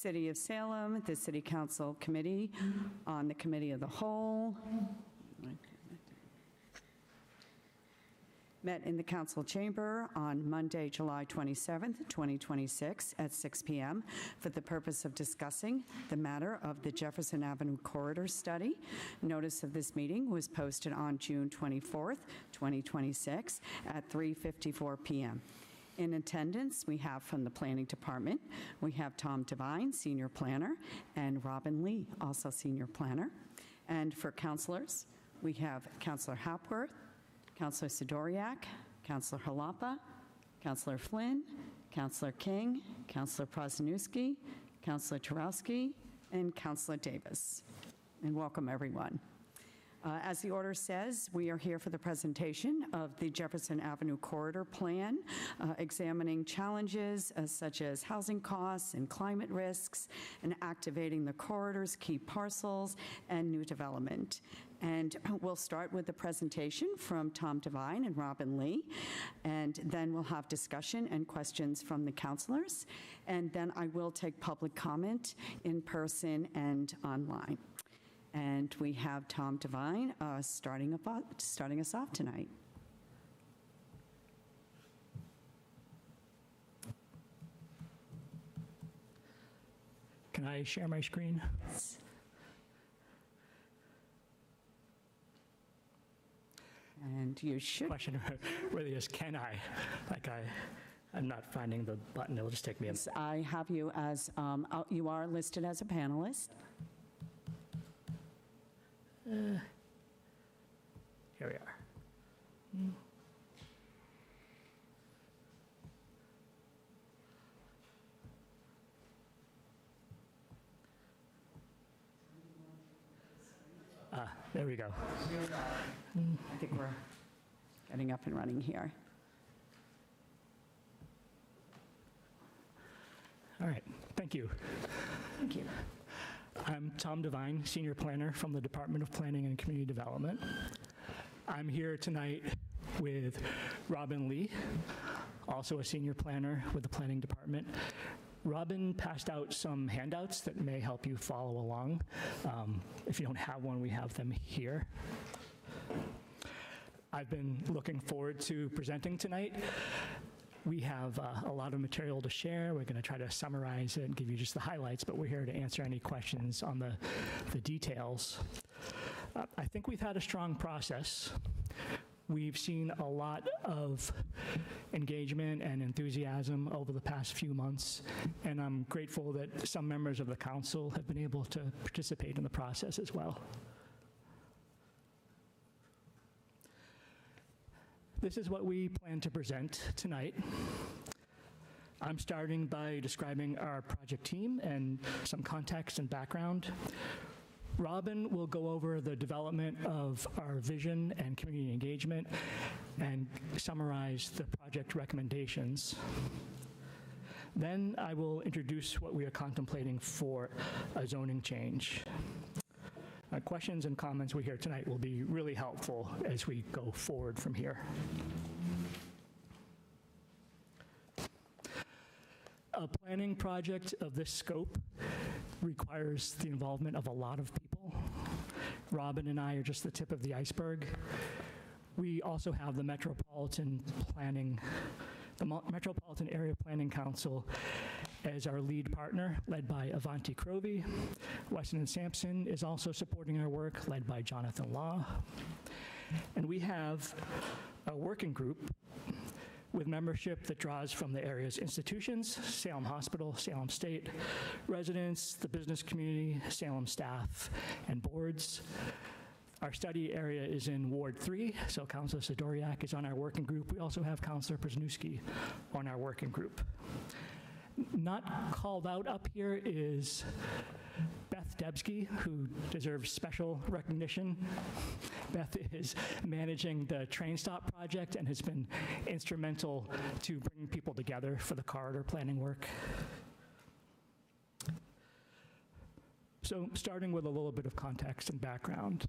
City of Salem, the City Council Committee on the Committee of the Whole met in the council chamber on Monday, July 27th, 2026 at 6 p.m. for the purpose of discussing the matter of the Jefferson Avenue Corridor Study. Notice of this meeting was posted on June 24th, 2026 at 3:54 p.m. In attendance, we have from the Planning Department, we have Tom Devine, Senior Planner, and Robin Lee, also Senior Planner. And for councilors, we have Councilor Hapworth, Councilor Sidoriak, Councilor Halapa, Councilor Flynn, Councilor King, Councilor Prozinski, Councilor Turowski, and Councilor Davis. And welcome, everyone. As the order says, we are here for the presentation of the Jefferson Avenue Corridor Plan, examining challenges such as housing costs and climate risks, and activating the corridor's key parcels and new development. And we'll start with the presentation from Tom Devine and Robin Lee, and then we'll have discussion and questions from the councilors, and then I will take public comment in person and online. And we have Tom Devine starting us off tonight. Can I share my screen? Yes. And you should. Question really is, can I? Like I'm not finding the button. It'll just take me a minute. I have you as, you are listed as a panelist. Here we are. There we go. I think we're getting up and running here. All right, thank you. Thank you. I'm Tom Devine, Senior Planner from the Department of Planning and Community Development. I'm here tonight with Robin Lee, also a Senior Planner with the Planning Department. Robin passed out some handouts that may help you follow along. If you don't have one, we have them here. I've been looking forward to presenting tonight. We have a lot of material to share. We're going to try to summarize it and give you just the highlights, but we're here to answer any questions on the details. I think we've had a strong process. We've seen a lot of engagement and enthusiasm over the past few months, and I'm grateful that some members of the council have been able to participate in the process as well. This is what we plan to present tonight. I'm starting by describing our project team and some context and background. Robin will go over the development of our vision and community engagement and summarize the project recommendations. Then I will introduce what we are contemplating for a zoning change. Questions and comments we hear tonight will be really helpful as we go forward from here. A planning project of this scope requires the involvement of a lot of people. Robin and I are just the tip of the iceberg. We also have the Metropolitan Area Planning Council as our lead partner, led by Avanti Crovey. Weston and Sampson is also supporting our work, led by Jonathan Law. And we have a working group with membership that draws from the area's institutions, Salem Hospital, Salem State, residents, the business community, Salem staff, and boards. Our study area is in Ward 3, so Councilor Sidoriak is on our working group. We also have Councilor Prozinski on our working group. Not called out up here is Beth Debsky, who deserves special recognition. Beth is managing the train stop project and has been instrumental to bringing people together for the corridor planning work. So starting with a little bit of context and background.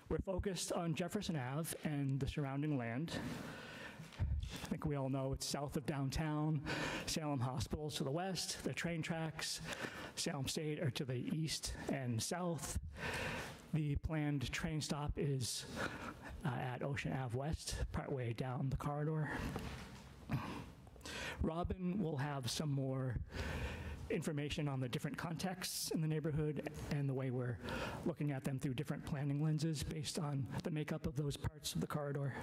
We're focused on Jefferson Ave and the surrounding land. I think we all know, it's south of downtown. Salem Hospital's to the west, the train tracks, Salem State are to the east and south. The planned train stop is at Ocean Ave West, partway down the corridor. Robin will have some more information on the different contexts in the neighborhood and the way we're looking at them through different planning lenses based on the makeup of those parts of the corridor.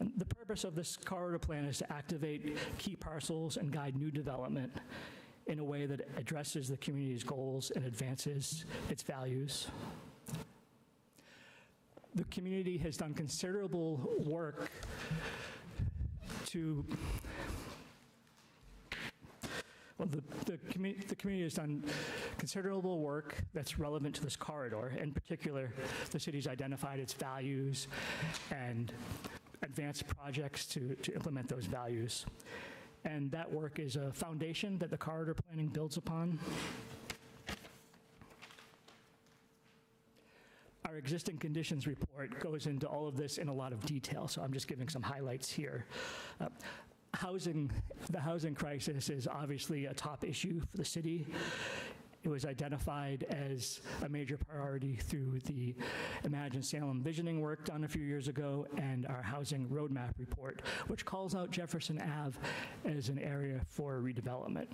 And the purpose of this corridor plan is to activate key parcels and guide new development in a way that addresses the community's goals and advances its values. The community has done considerable work to the community has done considerable work that's relevant to this corridor. In particular, the city's identified its values and advanced projects to implement those values. And that work is a foundation that the corridor planning builds upon. Our existing conditions report goes into all of this in a lot of detail, so I'm just giving some highlights here. The housing crisis is obviously a top issue for the city. It was identified as a major priority through the Imagine Salem visioning work done a few years ago and our housing roadmap report, which calls out Jefferson Ave as an area for redevelopment.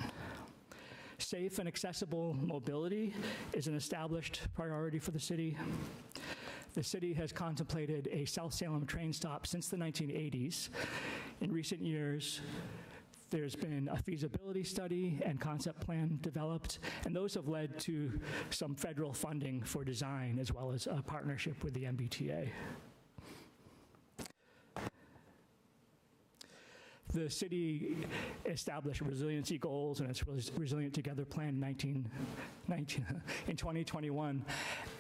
Safe and accessible mobility is an established priority for the city. The city has contemplated a South Salem train stop since the 1980s. In recent years, there's been a feasibility study and concept plan developed, and those have led to some federal funding for design as well as a partnership with the MBTA. The city established resiliency goals and its Resilient Together plan in 2021,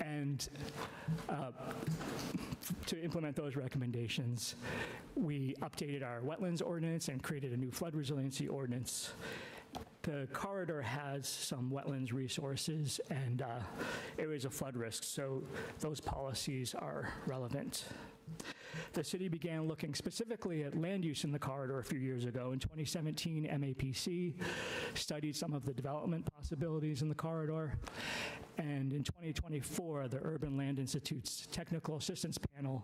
and to implement those recommendations, we updated our wetlands ordinance and created a new flood resiliency ordinance. The corridor has some wetlands resources and areas of flood risk, so those policies are relevant. The city began looking specifically at land use in the corridor a few years ago. In 2017, MAPC studied some of the development possibilities in the corridor. And in 2024, the Urban Land Institute's Technical Assistance Panel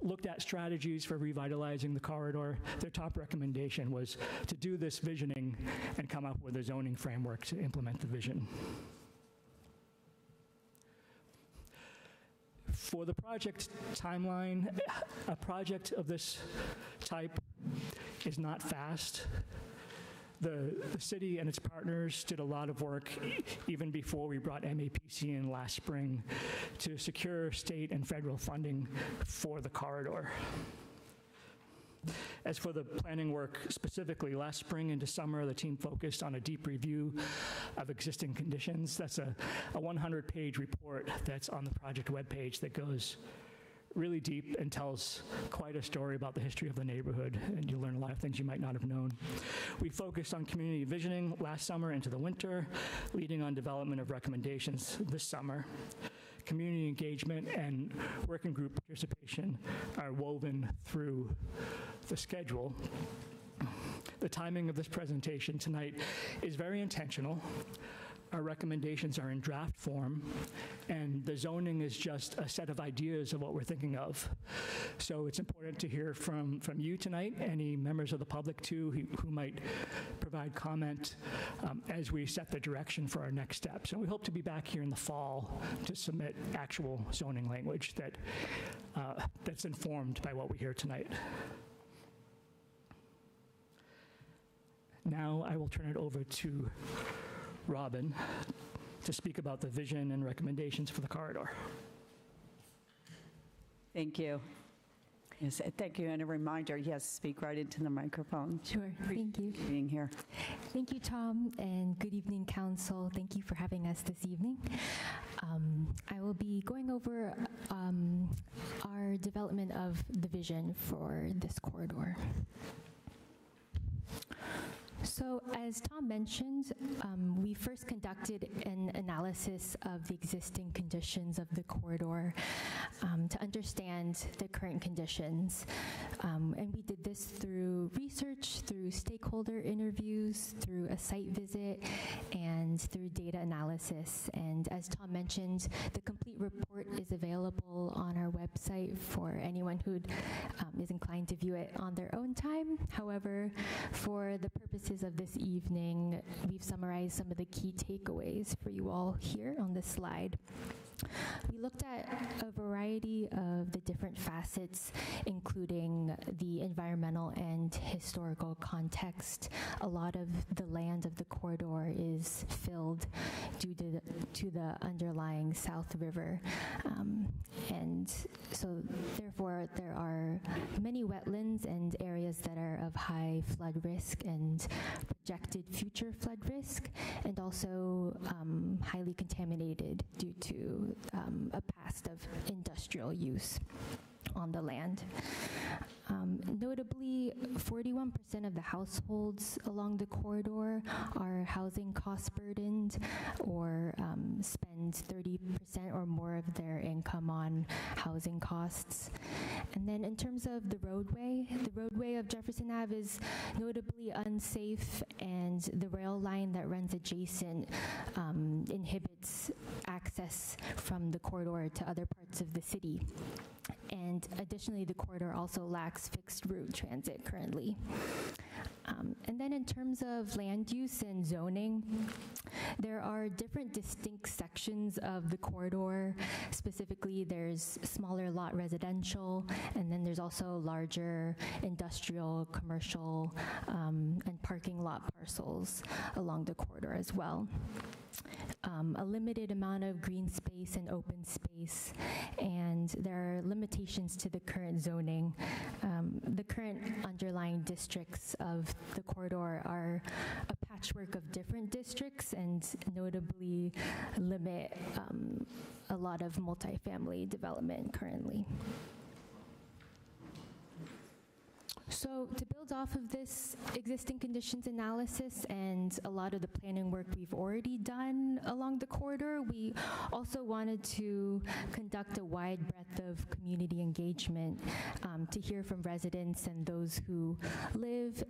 looked at strategies for revitalizing the corridor. Their top recommendation was to do this visioning and come up with a zoning framework to implement the vision. For the project timeline, a project of this type is not fast. The city and its partners did a lot of work even before we brought MAPC in last spring to secure state and federal funding for the corridor. As for the planning work specifically, last spring into summer, the team focused on a deep review of existing conditions. That's a 100-page report that's on the project webpage that goes really deep and tells quite a story about the history of the neighborhood, and you'll learn a lot of things you might not have known. We focused on community visioning last summer into the winter, leading on development of recommendations this summer. Community engagement and working group participation are woven through the schedule. The timing of this presentation tonight is very intentional. Our recommendations are in draft form, and the zoning is just a set of ideas of what we're thinking of. So it's important to hear from you tonight, any members of the public too who might provide comment as we set the direction for our next steps. And we hope to be back here in the fall to submit actual zoning language that's informed by what we hear tonight. Now I will turn it over to Robin to speak about the vision and recommendations for the corridor. Thank you. Yes, thank you. And a reminder, yes, speak right into the microphone. Sure, thank you. Being here. Thank you, Tom, and good evening, Council. Thank you for having us this evening. I will be going over our development of the vision for this corridor. So as Tom mentioned, we first conducted an analysis of the existing conditions of the corridor to understand the current conditions. And we did this through research, through stakeholder interviews, through a site visit, and through data analysis. And as Tom mentioned, the complete report is available on our website for anyone who is inclined to view it on their own time. However, for the purposes of this evening, we've summarized some of the key takeaways for you all here on this slide. We looked at a variety of the different facets, including the environmental and historical context. A lot of the land of the corridor is filled due to the underlying South River. And so therefore there are many wetlands and areas that are of high flood risk and projected future flood risk, and also highly contaminated due to a past of industrial use on the land. Notably, 41% of the households along the corridor are housing cost burdened or spend 30% or more of their income on housing costs. And then in terms of the roadway of Jefferson Ave is notably unsafe, and the rail line that runs adjacent inhibits access from the corridor to other parts of the city. And additionally, the corridor also lacks fixed route transit currently. And then in terms of land use and zoning, there are different distinct sections of the corridor. Specifically, there's smaller lot residential, and then there's also larger industrial, commercial, and parking lot parcels along the corridor as well. A limited amount of green space and open space, and there are limitations to the current zoning. The current underlying districts of the corridor are a patchwork of different districts and notably limit a lot of multifamily development currently. So to build off of this existing conditions analysis and a lot of the planning work we've already done along the corridor, we also wanted to conduct a wide breadth of community engagement to hear from residents and those who live,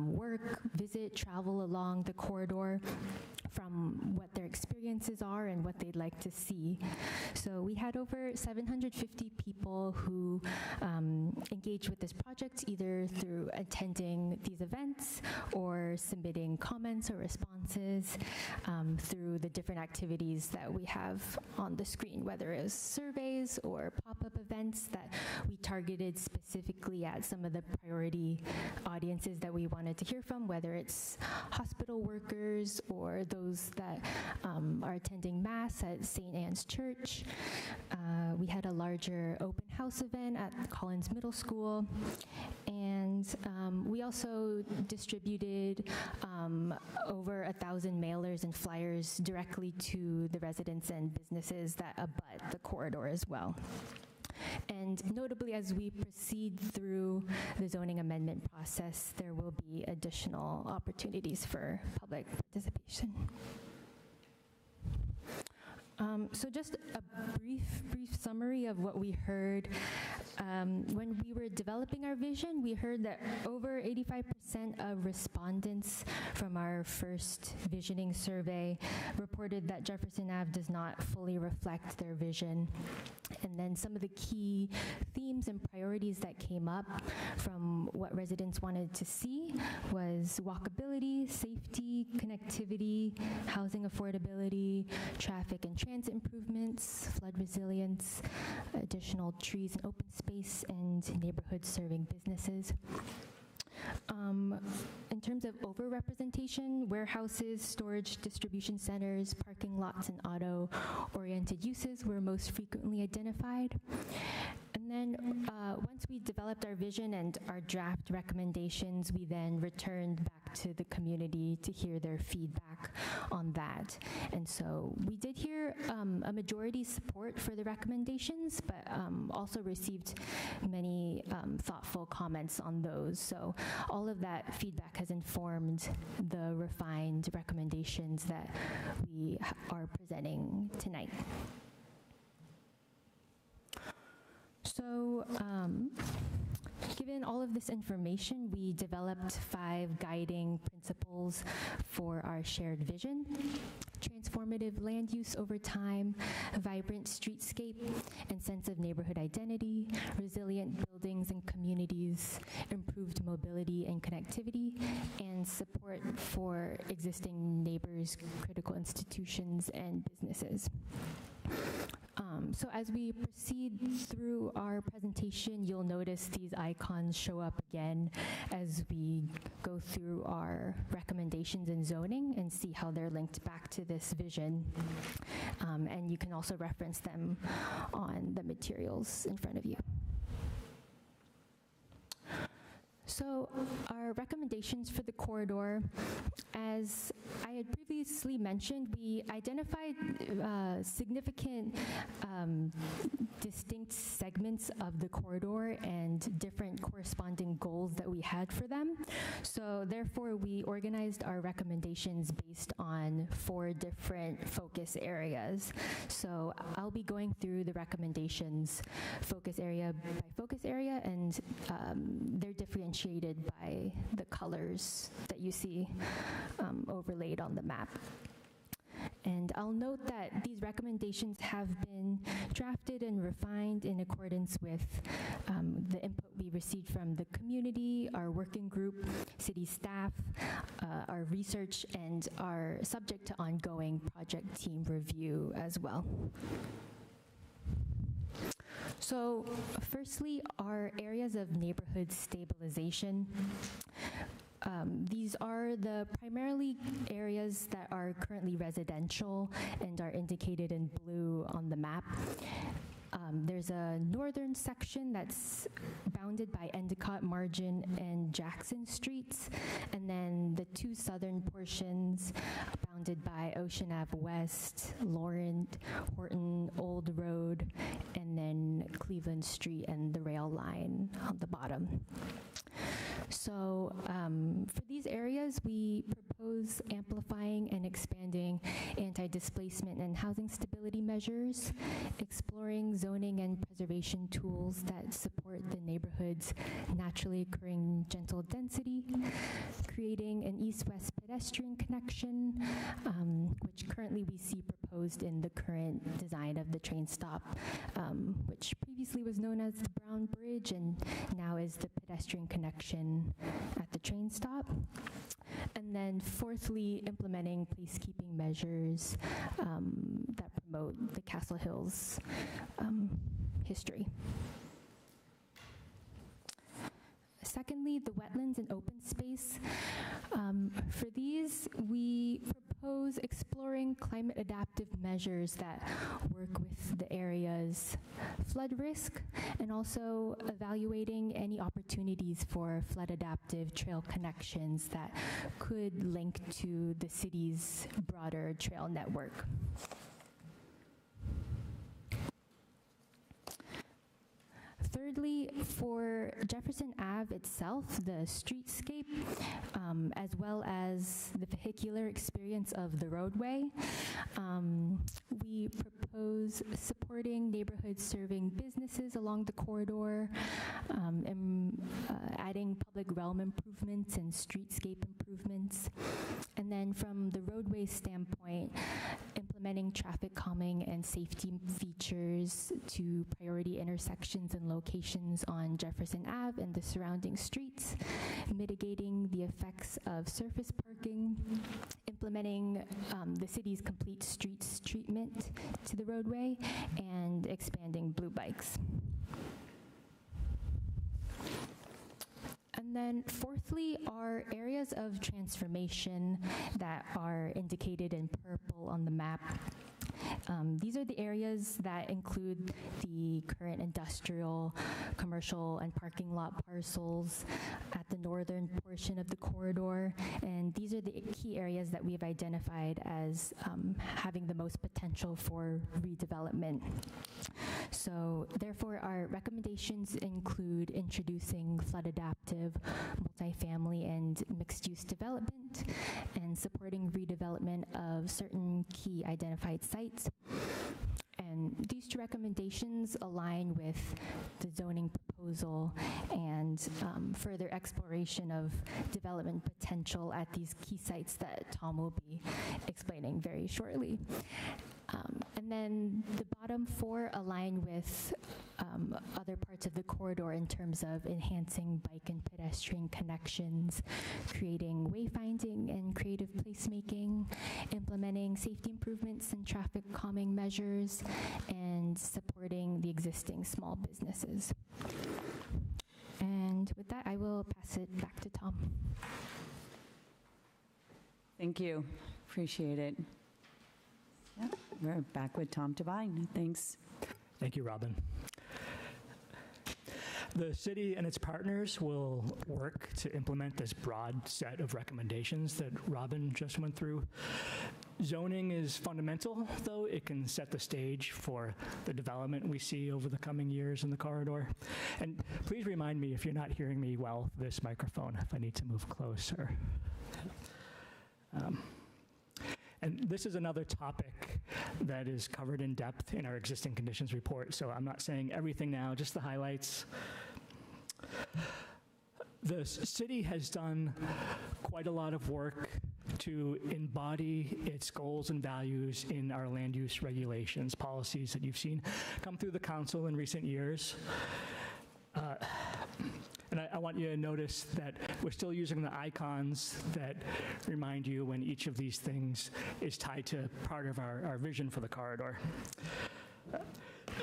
work, visit, travel along the corridor, from what their experiences are and what they'd like to see. So we had over 750 people who engaged with this project, either through attending these events or submitting comments or responses through the different activities that we have on the screen, whether it was surveys or pop-up events that we targeted specifically at some of the priority audiences that we wanted to hear from, whether it's hospital workers or those that are attending Mass at St. Anne's Church. We had a larger open house event at Collins Middle School, and we also distributed over 1,000 mailers and flyers directly to the residents and businesses that abut the corridor as well. And notably, as we proceed through the zoning amendment process, there will be additional opportunities for public participation. So just a brief summary of what we heard. When we were developing our vision, we heard that over 85% of respondents from our first visioning survey reported that Jefferson Ave does not fully reflect their vision. And then some of the key themes and priorities that came up from what residents wanted to see was walkability, safety, connectivity, housing affordability, traffic and transit improvements, flood resilience, additional trees and open space, and neighborhoods serving businesses. In terms of overrepresentation, warehouses, storage, distribution centers, parking lots, and auto-oriented uses were most frequently identified. And then once we developed our vision and our draft recommendations, we then returned back to the community to hear their feedback on that. And so we did hear a majority support for the recommendations, but also received many thoughtful comments on those. So all of that feedback has informed the refined recommendations that we are presenting tonight. So, given all of this information, we developed 5 guiding principles for our shared vision: transformative land use over time, a vibrant streetscape and sense of neighborhood identity, resilient buildings and communities, improved mobility and connectivity, and support for existing neighbors, critical institutions, and businesses. So as we proceed through our presentation, you'll notice these icons show up again as we go through our recommendations in zoning and see how they're linked back to this vision. And you can also reference them on the materials in front of you. So our recommendations for the corridor, as I had previously mentioned, we identified significant distinct segments of the corridor and different corresponding goals that we had for them. So therefore, we organized our recommendations based on 4 different focus areas. So I'll be going through the recommendations focus area by focus area, and they're differentiated by the colors that you see overlaid on the map. And I'll note that these recommendations have been drafted and refined in accordance with the input we received from the community, our working group, city staff, our research, and are subject to ongoing project team review as well. So firstly, our areas of neighborhood stabilization. These are the primarily areas that are currently residential and are indicated in blue on the map. There's a northern section that's bounded by Endicott, Margin, and Jackson Streets, and then the 2 southern portions bounded by Ocean Ave West, Laurent, Horton, Old Road, and then Cleveland Street and the rail line on the bottom. So for these areas, we propose amplifying and expanding anti-displacement and housing stability measures, exploring zoning and preservation tools that support the neighborhood's naturally occurring gentle density, creating an east-west pedestrian connection, which currently we see proposed in the current design of the train stop, which previously was known as the Brown Bridge and now is the pedestrian connection at the train stop. And then fourthly, implementing placekeeping measures that promote the Castle Hills history. Secondly, the wetlands and open space. For these, we propose exploring climate adaptive measures that work with the area's flood risk, and also evaluating any opportunities for flood adaptive trail connections that could link to the city's broader trail network. Thirdly, for Jefferson Ave itself, the streetscape, as well as the vehicular experience of the roadway, we propose supporting neighborhoods serving businesses along the corridor, and adding public realm improvements and streetscape improvements. And then from the roadway standpoint, implementing traffic calming and safety features to priority intersections and locations on Jefferson Ave and the surrounding streets, mitigating the effects of surface parking, implementing the city's complete streets treatment to the roadway, and expanding blue bikes. And then fourthly are areas of transformation that are indicated in purple on the map. These are the areas that include the current industrial, commercial, and parking lot parcels at the northern portion of the corridor. And these are the key areas that we've identified as having the most potential for redevelopment. So therefore, our recommendations include introducing flood adaptive, multifamily, and mixed-use development, and supporting redevelopment of certain key identified sites. And these two recommendations align with the zoning proposal and further exploration of development potential at these key sites that Tom will be explaining very shortly. And then the bottom four align with other parts of the corridor in terms of enhancing bike and pedestrian connections, creating wayfinding and creative placemaking, implementing safety improvements and traffic calming measures, and supporting the existing small businesses. And with that, I will pass it back to Tom. Thank you. Appreciate it. Yeah, we're back with Tom Devine. Thanks. Thank you, Robin. The city and its partners will work to implement this broad set of recommendations that Robin just went through. Zoning is fundamental, though. It can set the stage for the development we see over the coming years in the corridor. And please remind me if you're not hearing me well, this microphone, if I need to move closer. And this is another topic that is covered in depth in our existing conditions report, so I'm not saying everything now, just the highlights. The city has done quite a lot of work to embody its goals and values in our land use regulations, policies that you've seen come through the council in recent years. And I want you to notice that we're still using the icons that remind you when each of these things is tied to part of our vision for the corridor.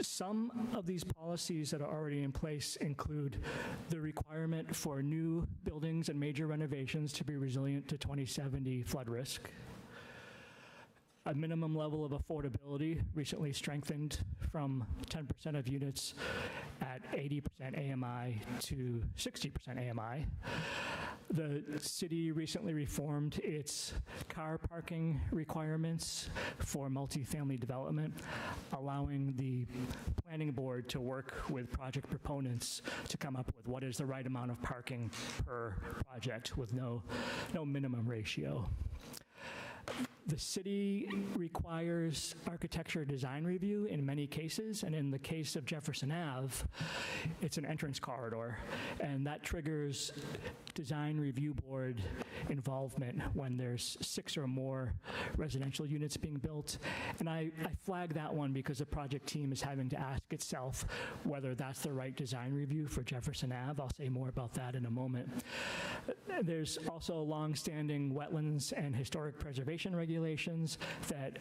Some of these policies that are already in place include the requirement for new buildings and major renovations to be resilient to 2070 flood risk, a minimum level of affordability recently strengthened from 10% of units at 80% AMI to 60% AMI. The city recently reformed its car parking requirements for multifamily development, allowing the planning board to work with project proponents to come up with what is the right amount of parking per project with no minimum ratio. The city requires architecture design review in many cases, and in the case of Jefferson Ave, it's an entrance corridor, and that triggers design review board involvement when there's 6 or more residential units being built. And I flag that one because the project team is having to ask itself whether that's the right design review for Jefferson Ave. I'll say more about that in a moment. There's also longstanding wetlands and historic preservation regulations that,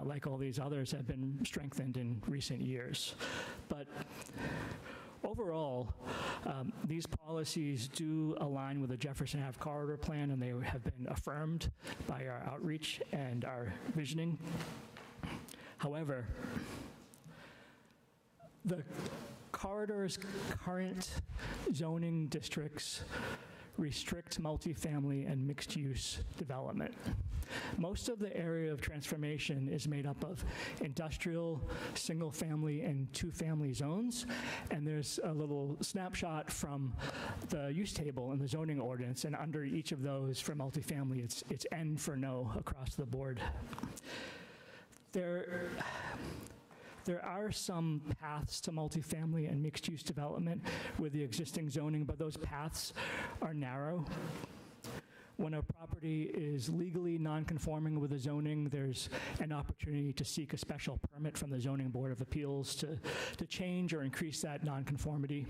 like all these others, have been strengthened in recent years. But overall, these policies do align with the Jefferson Ave Corridor Plan, and they have been affirmed by our outreach and our visioning. However, the corridor's current zoning districts restrict multifamily and mixed-use development. Most of the area of transformation is made up of industrial, single-family, and two-family zones, and there's a little snapshot from the use table in the zoning ordinance, and under each of those for multifamily, it's N for no across the board. There are some paths to multifamily and mixed-use development with the existing zoning, but those paths are narrow. When a property is legally non-conforming with the zoning, there's an opportunity to seek a special permit from the Zoning Board of Appeals to change or increase that non-conformity.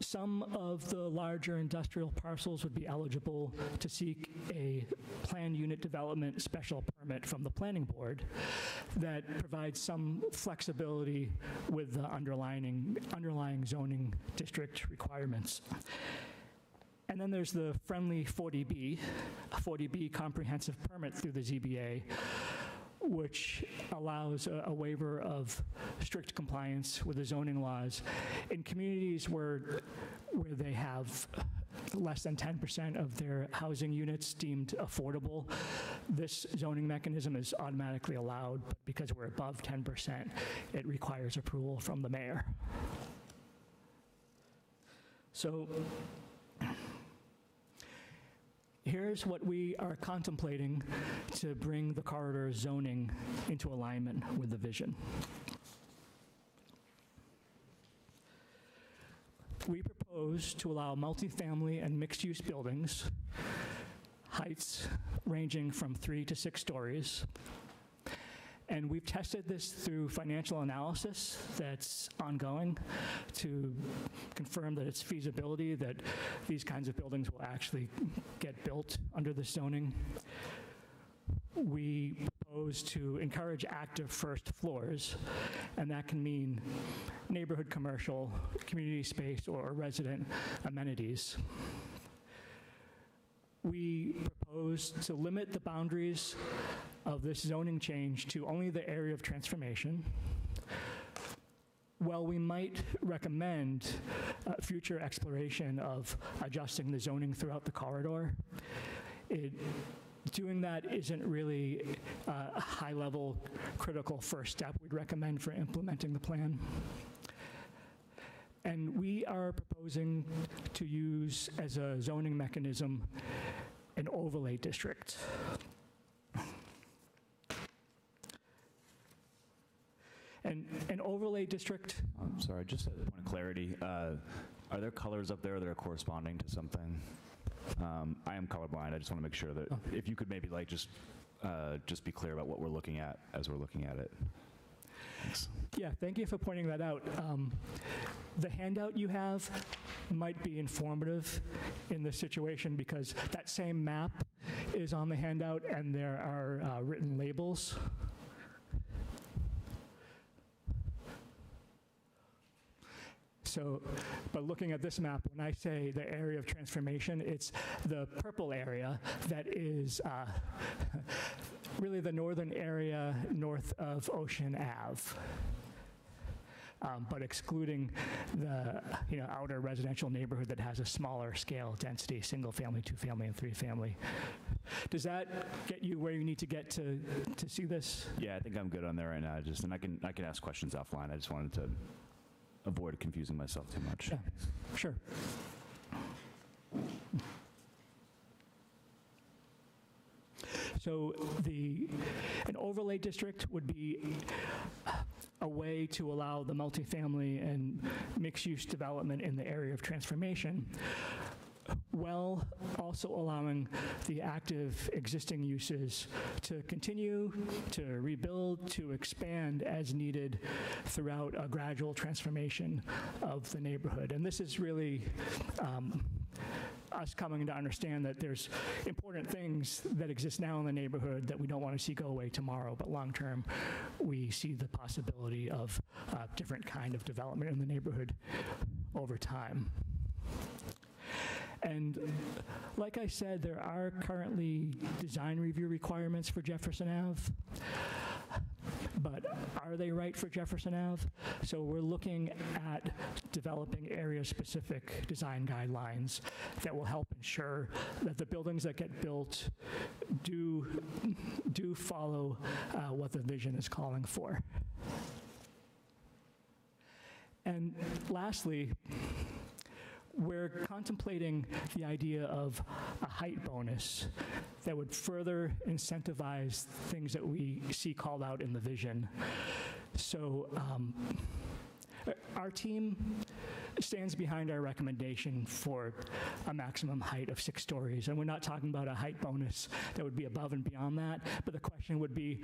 Some of the larger industrial parcels would be eligible to seek a planned unit development special permit from the planning board that provides some flexibility with the underlying zoning district requirements. And then there's the friendly 40B, a 40B comprehensive permit through the ZBA, which allows a waiver of strict compliance with the zoning laws in communities where they have less than 10% of their housing units deemed affordable. This zoning mechanism is automatically allowed, but because we're above 10%, it requires approval from the mayor. So here's what we are contemplating to bring the corridor zoning into alignment with the vision. We propose to allow multifamily and mixed-use buildings, heights ranging from 3 to 6 stories. And we've tested this through financial analysis that's ongoing to confirm that it's feasibility, that these kinds of buildings will actually get built under the zoning. We propose to encourage active first floors, and that can mean neighborhood commercial, community space, or resident amenities. We propose to limit the boundaries of this zoning change to only the area of transformation. While we might recommend future exploration of adjusting the zoning throughout the corridor, doing that isn't really a high-level critical first step we'd recommend for implementing the plan. And we are proposing to use as a zoning mechanism an overlay district. And an overlay district... I'm sorry, just a point of clarity. Are there colors up there that are corresponding to something? I am colorblind. I just want to make sure that if you could maybe like just be clear about what we're looking at as we're looking at it. Thanks. Yeah, thank you for pointing that out. The handout you have might be informative in this situation because that same map is on the handout and there are written labels. So, but looking at this map, when I say the area of transformation, it's the purple area that is really the northern area north of Ocean Ave, but excluding the outer residential neighborhood that has a smaller scale density, single family, 2-family, and 3-family. Does that get you where you need to get to see this? Yeah, I think I'm good on there right now. And I can ask questions offline. I just wanted to avoid confusing myself too much. Yeah, sure. So an overlay district would be a way to allow the multifamily and mixed-use development in the area of transformation, while also allowing the active existing uses to continue, to rebuild, to expand as needed throughout a gradual transformation of the neighborhood. And this is really us coming to understand that there's important things that exist now in the neighborhood that we don't want to see go away tomorrow, but long term, we see the possibility of different kind of development in the neighborhood over time. And like I said, there are currently design review requirements for Jefferson Ave, but are they right for Jefferson Ave? So we're looking at developing area-specific design guidelines that will help ensure that the buildings that get built do follow what the vision is calling for. And lastly, we're contemplating the idea of a height bonus that would further incentivize things that we see called out in the vision. So our team stands behind our recommendation for a maximum height of 6 stories. And we're not talking about a height bonus that would be above and beyond that, but the question would be,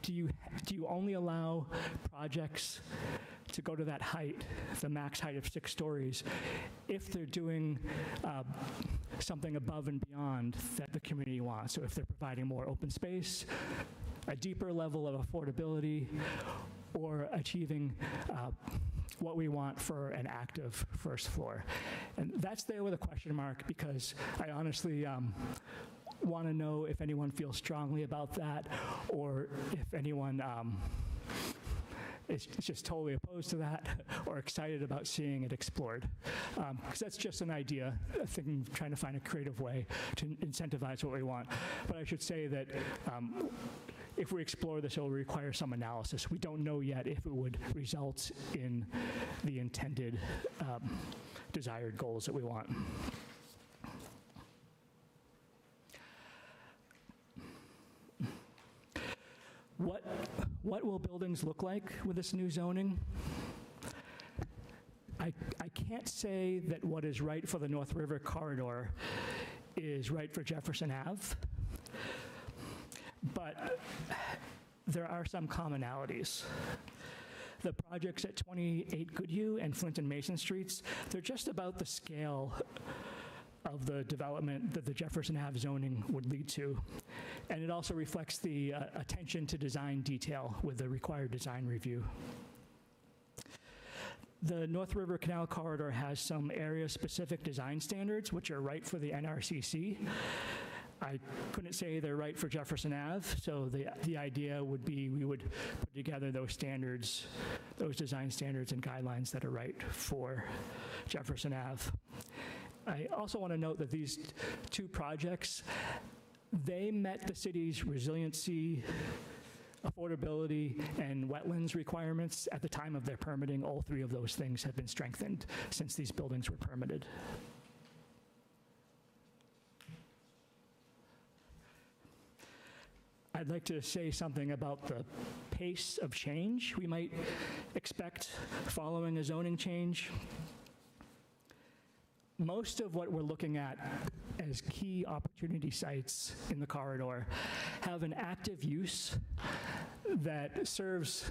do you only allow projects to go to that height, the max height of 6 stories, if they're doing something above and beyond that the community wants? So if they're providing more open space, a deeper level of affordability, or achieving what we want for an active first floor. And that's there with a question mark because I honestly want to know if anyone feels strongly about that, or if anyone is just totally opposed to that or excited about seeing it explored. Because that's just an idea, I think, trying to find a creative way to incentivize what we want. But I should say that if we explore this, it will require some analysis. We don't know yet if it would result in the intended desired goals that we want. What will buildings look like with this new zoning? I can't say that what is right for the North River corridor is right for Jefferson Ave, but there are some commonalities. The projects at 28 Goodhue and Flint and Mason Streets, they're just about the scale of the development that the Jefferson Ave zoning would lead to. And it also reflects the attention to design detail with the required design review. The North River Canal Corridor has some area-specific design standards, which are right for the NRCC. I couldn't say they're right for Jefferson Ave, so the idea would be we would put together those standards, those design standards and guidelines that are right for Jefferson Ave. I also want to note that these two projects, they met the city's resiliency, affordability, and wetlands requirements at the time of their permitting. All three of those things have been strengthened since these buildings were permitted. I'd like to say something about the pace of change we might expect following a zoning change. Most of what we're looking at as key opportunity sites in the corridor have an active use that serves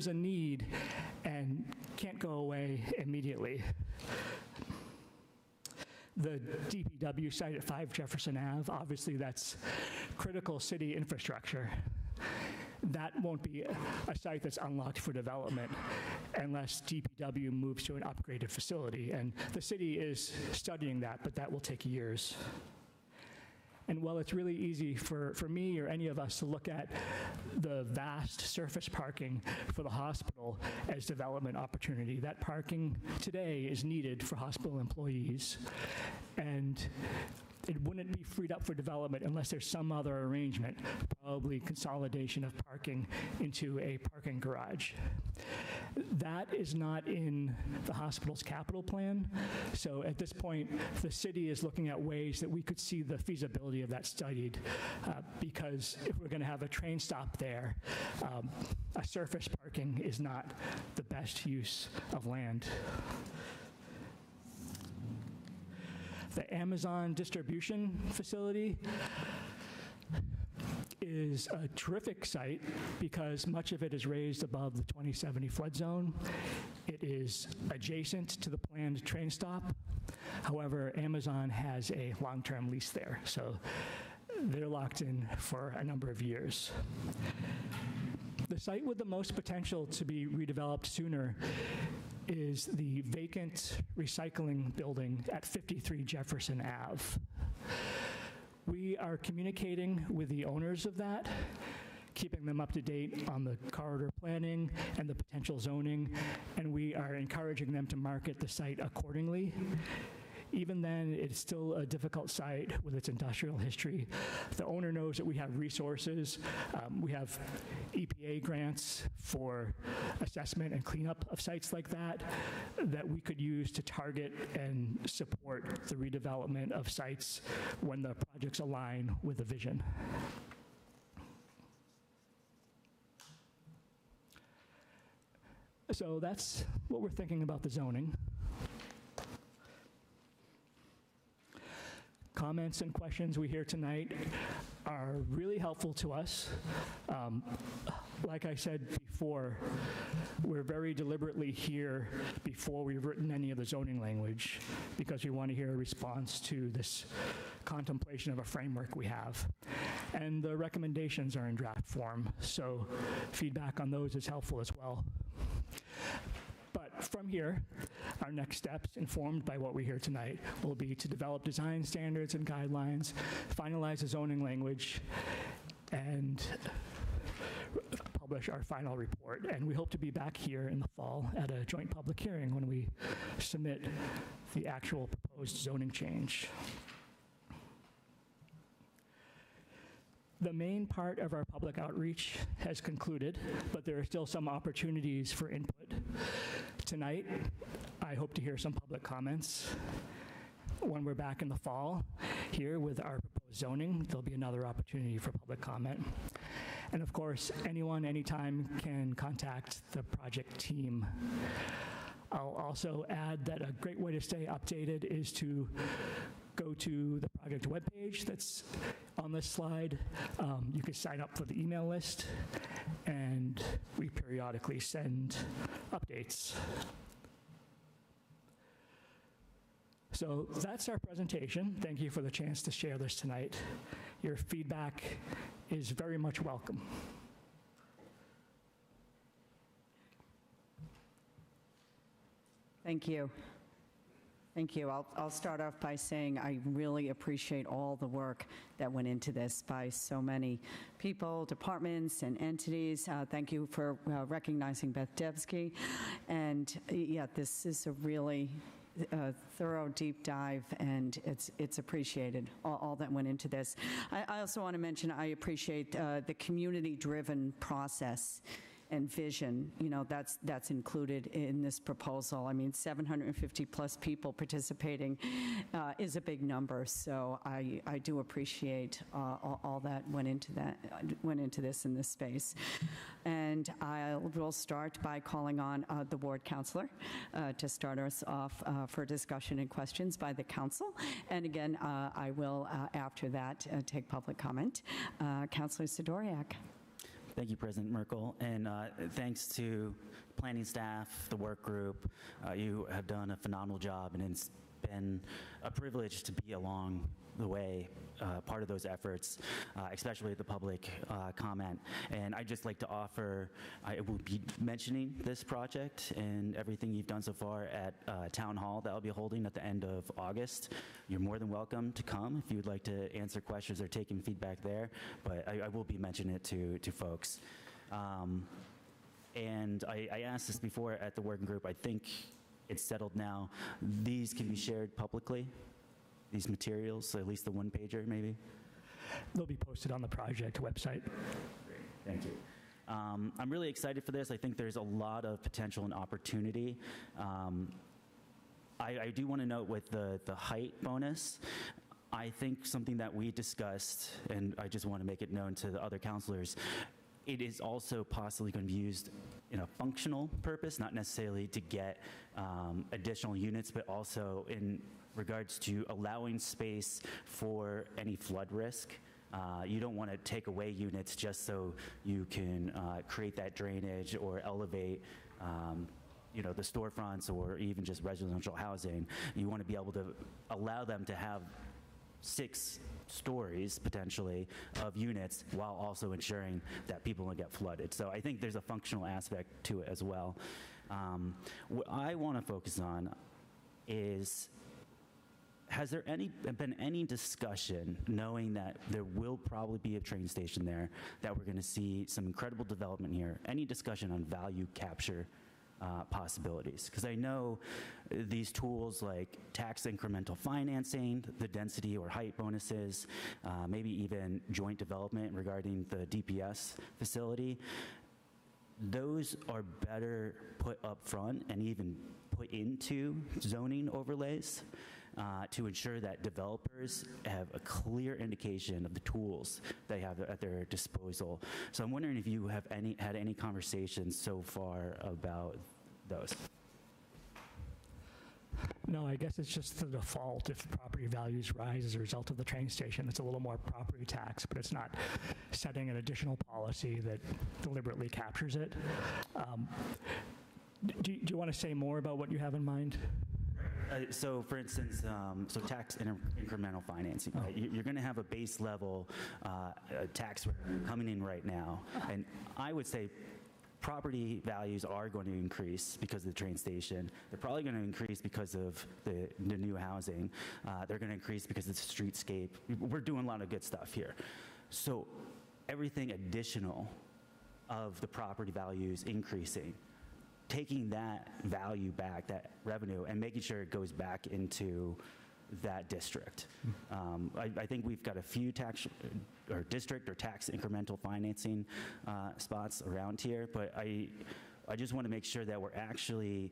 a need and can't go away immediately. The DPW site at 5 Jefferson Ave, obviously that's critical city infrastructure. That won't be a site that's unlocked for development unless DPW moves to an upgraded facility. And the city is studying that, but that will take years. And while it's really easy for me or any of us to look at the vast surface parking for the hospital as development opportunity, that parking today is needed for hospital employees. And it wouldn't be freed up for development unless there's some other arrangement, probably consolidation of parking into a parking garage. That is not in the hospital's capital plan. So at this point, the city is looking at ways that we could see the feasibility of that studied, because if we're going to have a train stop there, a surface parking is not the best use of land. The Amazon distribution facility is a terrific site because much of it is raised above the 2070 flood zone. It is adjacent to the planned train stop. However, Amazon has a long-term lease there, so they're locked in for a number of years. The site with the most potential to be redeveloped sooner is the vacant recycling building at 53 Jefferson Ave. We are communicating with the owners of that, keeping them up to date on the corridor planning and the potential zoning, and we are encouraging them to market the site accordingly. Even then, it's still a difficult site with its industrial history. The owner knows that we have resources. We have EPA grants for assessment and cleanup of sites like that we could use to target and support the redevelopment of sites when the projects align with the vision. So that's what we're thinking about the zoning. Comments and questions we hear tonight are really helpful to us. Like I said before, we're very deliberately here before we've written any of the zoning language because we want to hear a response to this contemplation of a framework we have. And the recommendations are in draft form, so feedback on those is helpful as well. But from here, Our next steps, informed by what we hear tonight, will be to develop design standards and guidelines, finalize the zoning language, and publish our final report. And we hope to be back here in the fall at a joint public hearing when we submit the actual proposed zoning change. The main part of our public outreach has concluded, but there are still some opportunities for input. Tonight, I hope to hear some public comments. When we're back in the fall here with our proposed zoning, there'll be another opportunity for public comment. And of course, anyone, anytime can contact the project team. I'll also add that a great way to stay updated is to go to the project webpage that's on this slide. You can sign up for the email list, and we periodically send updates. So that's our presentation. Thank you for the chance to share this tonight. Your feedback is very much welcome. Thank you. Thank you. I'll start off by saying I really appreciate all the work that went into this by so many people, departments, and entities. Thank you for recognizing Beth Devsky. And yeah, this is a really thorough, deep dive, and it's appreciated, all that went into this. I also want to mention I appreciate the community-driven process and vision, that's included in this proposal. I mean, 750 plus people participating is a big number, so I do appreciate all that went into this in this space. And I will start by calling on the ward councilor to start us off for discussion and questions by the council. And again, I will, after that, take public comment. Councilor Sidoriak. Thank you, President Merkel, and thanks to planning staff, the work group. You have done a phenomenal job, and it's been a privilege to be along the way, part of those efforts, especially the public comment. And I'd just like to offer, I will be mentioning this project and everything you've done so far at Town Hall that I'll be holding at the end of August. You're more than welcome to come if you would like to answer questions or take in feedback there, but I will be mentioning it to folks. And I asked this before at the working group. I think it's settled now. These can be shared publicly, these materials, at least the one-pager maybe? They'll be posted on the project website. Great, thank you. I'm really excited for this. I think there's a lot of potential and opportunity. I do want to note with the height bonus, I think something that we discussed, and I just want to make it known to the other counselors, it is also possibly going to be used in a functional purpose, not necessarily to get additional units, but also in regards to allowing space for any flood risk. You don't want to take away units just so you can create that drainage or elevate the storefronts or even just residential housing. You want to be able to allow them to have 6 stories potentially of units while also ensuring that people don't get flooded. So I think there's a functional aspect to it as well. What I want to focus on is, has there been any discussion, knowing that there will probably be a train station there, that we're going to see some incredible development here, any discussion on value capture possibilities? Because I know these tools like tax incremental financing, the density or height bonuses, maybe even joint development regarding the DPS facility, those are better put up front and even put into zoning overlays to ensure that developers have a clear indication of the tools they have at their disposal. So I'm wondering if you have had any conversations so far about those. No, I guess it's just the default. If property values rise as a result of the train station, it's a little more property tax, but it's not setting an additional policy that deliberately captures it. Do you want to say more about what you have in mind? So, for instance, tax incremental financing. Right? You're going to have a base level tax revenue coming in right now, and I would say property values are going to increase because of the train station. They're probably going to increase because of the new housing. They're going to increase because of the streetscape. We're doing a lot of good stuff here. So everything additional of the property values increasing, taking that value back, that revenue, and making sure it goes back into that district. I think we've got a few tax or district or tax incremental financing spots around here, but I just want to make sure that we're actually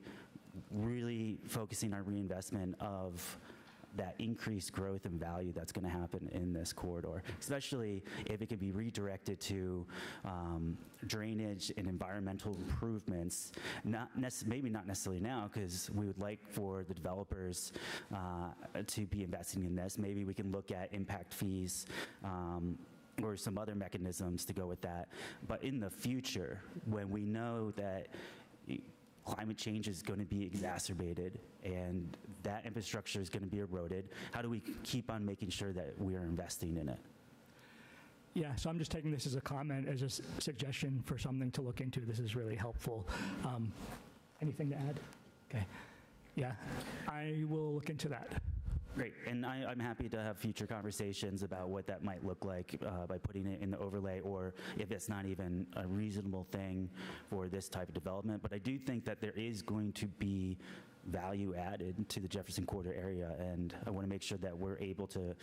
really focusing our reinvestment of that increased growth and value that's going to happen in this corridor, especially if it can be redirected to drainage and environmental improvements, maybe not necessarily now, because we would like for the developers to be investing in this. Maybe we can look at impact fees or some other mechanisms to go with that. But in the future, when we know that climate change is going to be exacerbated and that infrastructure is going to be eroded, how do we keep on making sure that we are investing in it? Yeah, so I'm just taking this as a comment, as a suggestion for something to look into. This is really helpful. Anything to add? Okay. Yeah, I will look into that. Great, and I'm happy to have future conversations about what that might look like by putting it in the overlay, or if it's not even a reasonable thing for this type of development. But I do think that there is going to be value added to the Jefferson Corridor area, and I want to make sure that we're able to,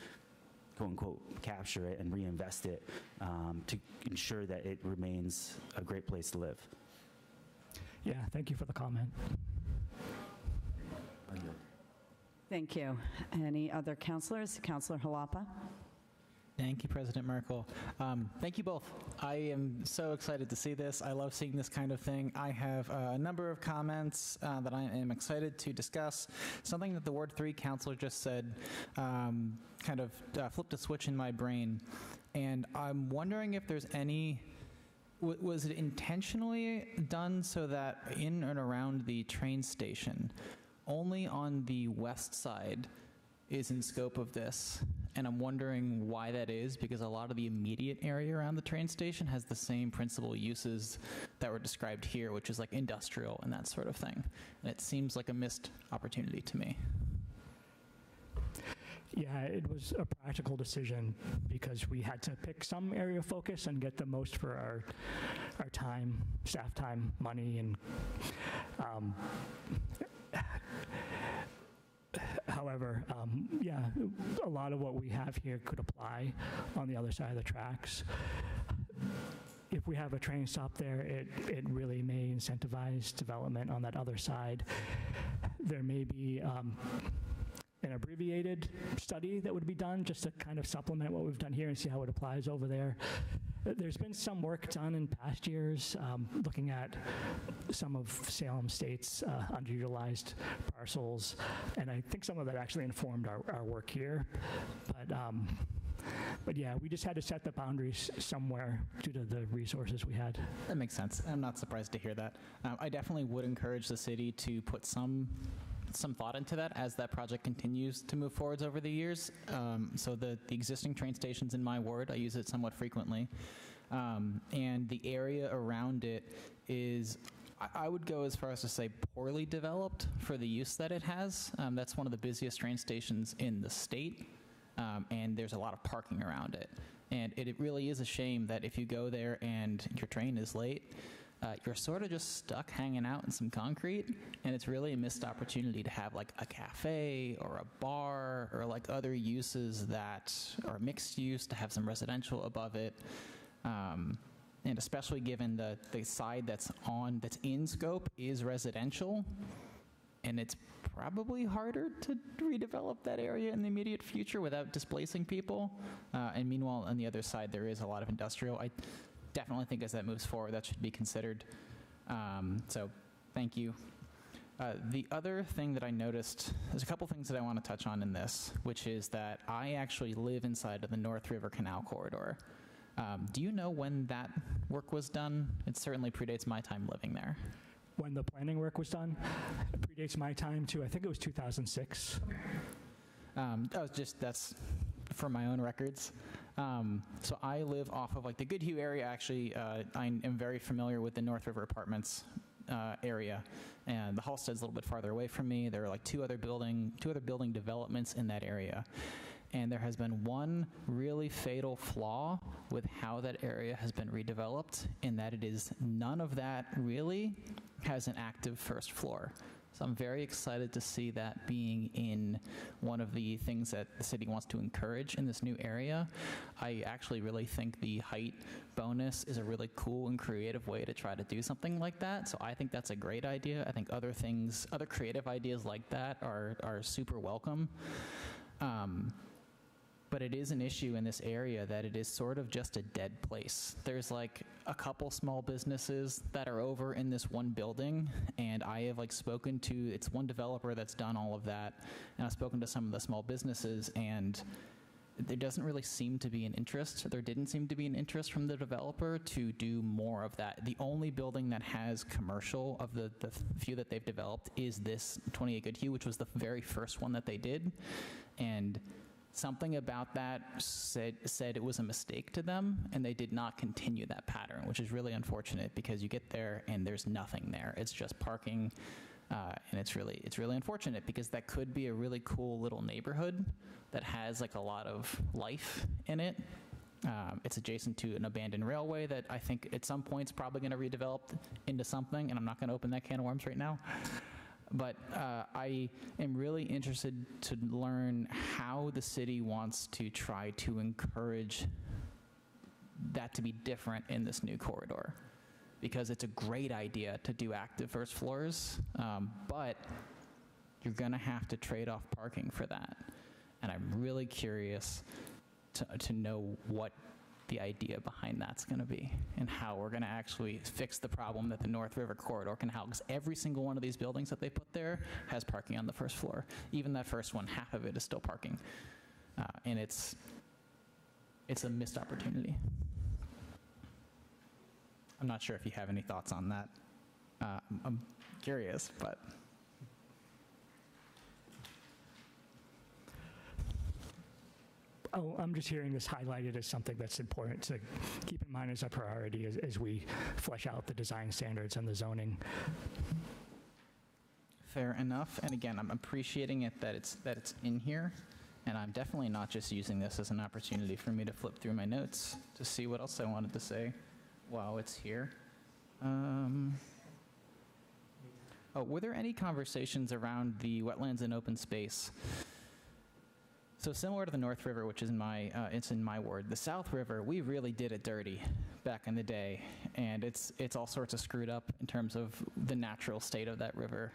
quote unquote, capture it and reinvest it to ensure that it remains a great place to live. Yeah, thank you for the comment. Thank you. Any other councilors? Councilor Jalapa? Thank you, President Merkel. Thank you both. I am so excited to see this. I love seeing this kind of thing. I have a number of comments that I am excited to discuss. Something that the Ward 3 councilor just said kind of flipped a switch in my brain. And I'm wondering if there's any, was it intentionally done so that in and around the train station, only on the west side is in scope of this? And I'm wondering why that is, because a lot of the immediate area around the train station has the same principal uses that were described here, which is like industrial and that sort of thing. And it seems like a missed opportunity to me. Yeah, it was a practical decision because we had to pick some area of focus and get the most for our time, staff time, money, and however, yeah, a lot of what we have here could apply on the other side of the tracks. If we have a train stop there, it really may incentivize development on that other side. There may be an abbreviated study that would be done just to kind of supplement what we've done here and see how it applies over there. There's been some work done in past years looking at some of Salem State's underutilized parcels, and I think some of that actually informed our work here. But yeah, we just had to set the boundaries somewhere due to the resources we had. That makes sense. I'm not surprised to hear that. I definitely would encourage the city to put some thought into that as that project continues to move forwards over the years. So the existing train station's in my ward. I use it somewhat frequently. And the area around it is, I would go as far as to say, poorly developed for the use that it has. That's one of the busiest train stations in the state, and there's a lot of parking around it. And it really is a shame that if you go there and your train is late, you're sort of just stuck hanging out in some concrete, and it's really a missed opportunity to have like a cafe or a bar or like other uses that are mixed use, to have some residential above it. And especially given the side that's in scope is residential, and it's probably harder to redevelop that area in the immediate future without displacing people. And meanwhile, on the other side, there is a lot of industrial. I definitely think as that moves forward, that should be considered. So thank you. The other thing that I noticed, there's a couple things that I want to touch on in this, which is that I actually live inside of the North River Canal Corridor. Do you know when that work was done? It certainly predates my time living there. When the planning work was done, it predates my time too. I think it was 2006. That's for my own records. So I live off of like the Goodhue area. Actually, I am very familiar with the North River Apartments area, and the Halstead's a little bit farther away from me. There are like two other building developments in that area. And there has been one really fatal flaw with how that area has been redeveloped, in that it is none of that really has an active first floor. So I'm very excited to see that being in one of the things that the city wants to encourage in this new area. I actually really think the height bonus is a really cool and creative way to try to do something like that. So I think that's a great idea. I think other creative ideas like that are super welcome. But it is an issue in this area that it is sort of just a dead place. There's like a couple small businesses that are over in this one building, and I have like spoken to, it's one developer that's done all of that, and I've spoken to some of the small businesses, and there doesn't really seem to be an interest. There didn't seem to be an interest from the developer to do more of that. The only building that has commercial of the few that they've developed is this 28 Goodhue, which was the very first one that they did, and something about that said it was a mistake to them, and they did not continue that pattern, which is really unfortunate because you get there and there's nothing there. It's just parking, and it's really unfortunate because that could be a really cool little neighborhood that has like a lot of life in it. It's adjacent to an abandoned railway that I think at some point is probably going to redevelop into something, and I'm not going to open that can of worms right now. But I am really interested to learn how the city wants to try to encourage that to be different in this new corridor. Because it's a great idea to do active first floors, but you're going to have to trade off parking for that. And I'm really curious to know what the idea behind that's going to be and how we're going to actually fix the problem that the North River Corridor can help, because every single one of these buildings that they put there has parking on the first floor. Even that first one, half of it is still parking. And it's a missed opportunity. I'm not sure if you have any thoughts on that. I'm curious, but... Oh, I'm just hearing this highlighted as something that's important to keep in mind as a priority as we flesh out the design standards and the zoning. Fair enough. And again, I'm appreciating it that it's in here, and I'm definitely not just using this as an opportunity for me to flip through my notes to see what else I wanted to say while it's here. Were there any conversations around the wetlands and open space? So similar to the North River, which is it's in my ward, the South River, we really did it dirty back in the day, and it's all sorts of screwed up in terms of the natural state of that river.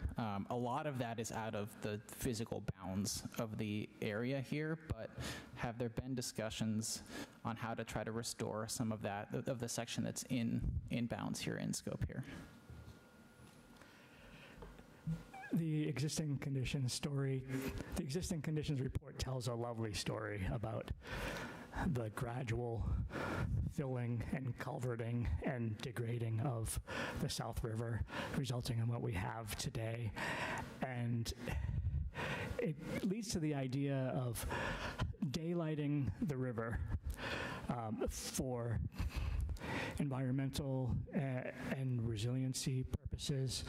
A lot of that is out of the physical bounds of the area here, but have there been discussions on how to try to restore some of that, of the section that's in bounds here, in scope here? The existing conditions report tells a lovely story about the gradual filling and culverting and degrading of the South River, resulting in what we have today. And it leads to the idea of daylighting the river for environmental and resiliency purposes.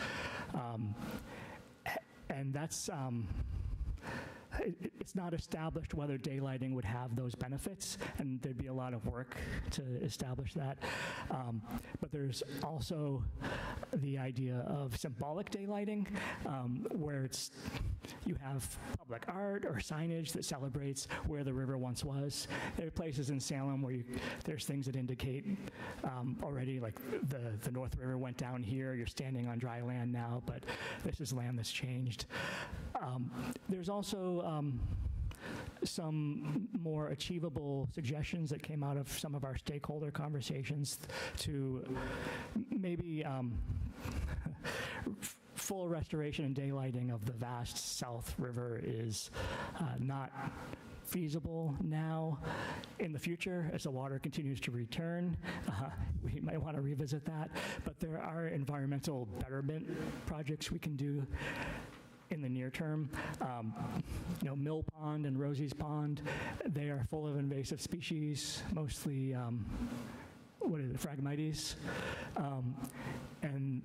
And that's, it's not established whether daylighting would have those benefits, and there'd be a lot of work to establish that. But there's also the idea of symbolic daylighting, where you have public art or signage that celebrates where the river once was. There are places in Salem where there's things that indicate already, like the North River went down here, you're standing on dry land now, but this is land that's changed. There's also some more achievable suggestions that came out of some of our stakeholder conversations to maybe full restoration and daylighting of the vast South River is not feasible now. In the future, as the water continues to return, we might want to revisit that, but there are environmental betterment projects we can do in the near term. Mill Pond and Rosie's Pond, they are full of invasive species, mostly Phragmites. And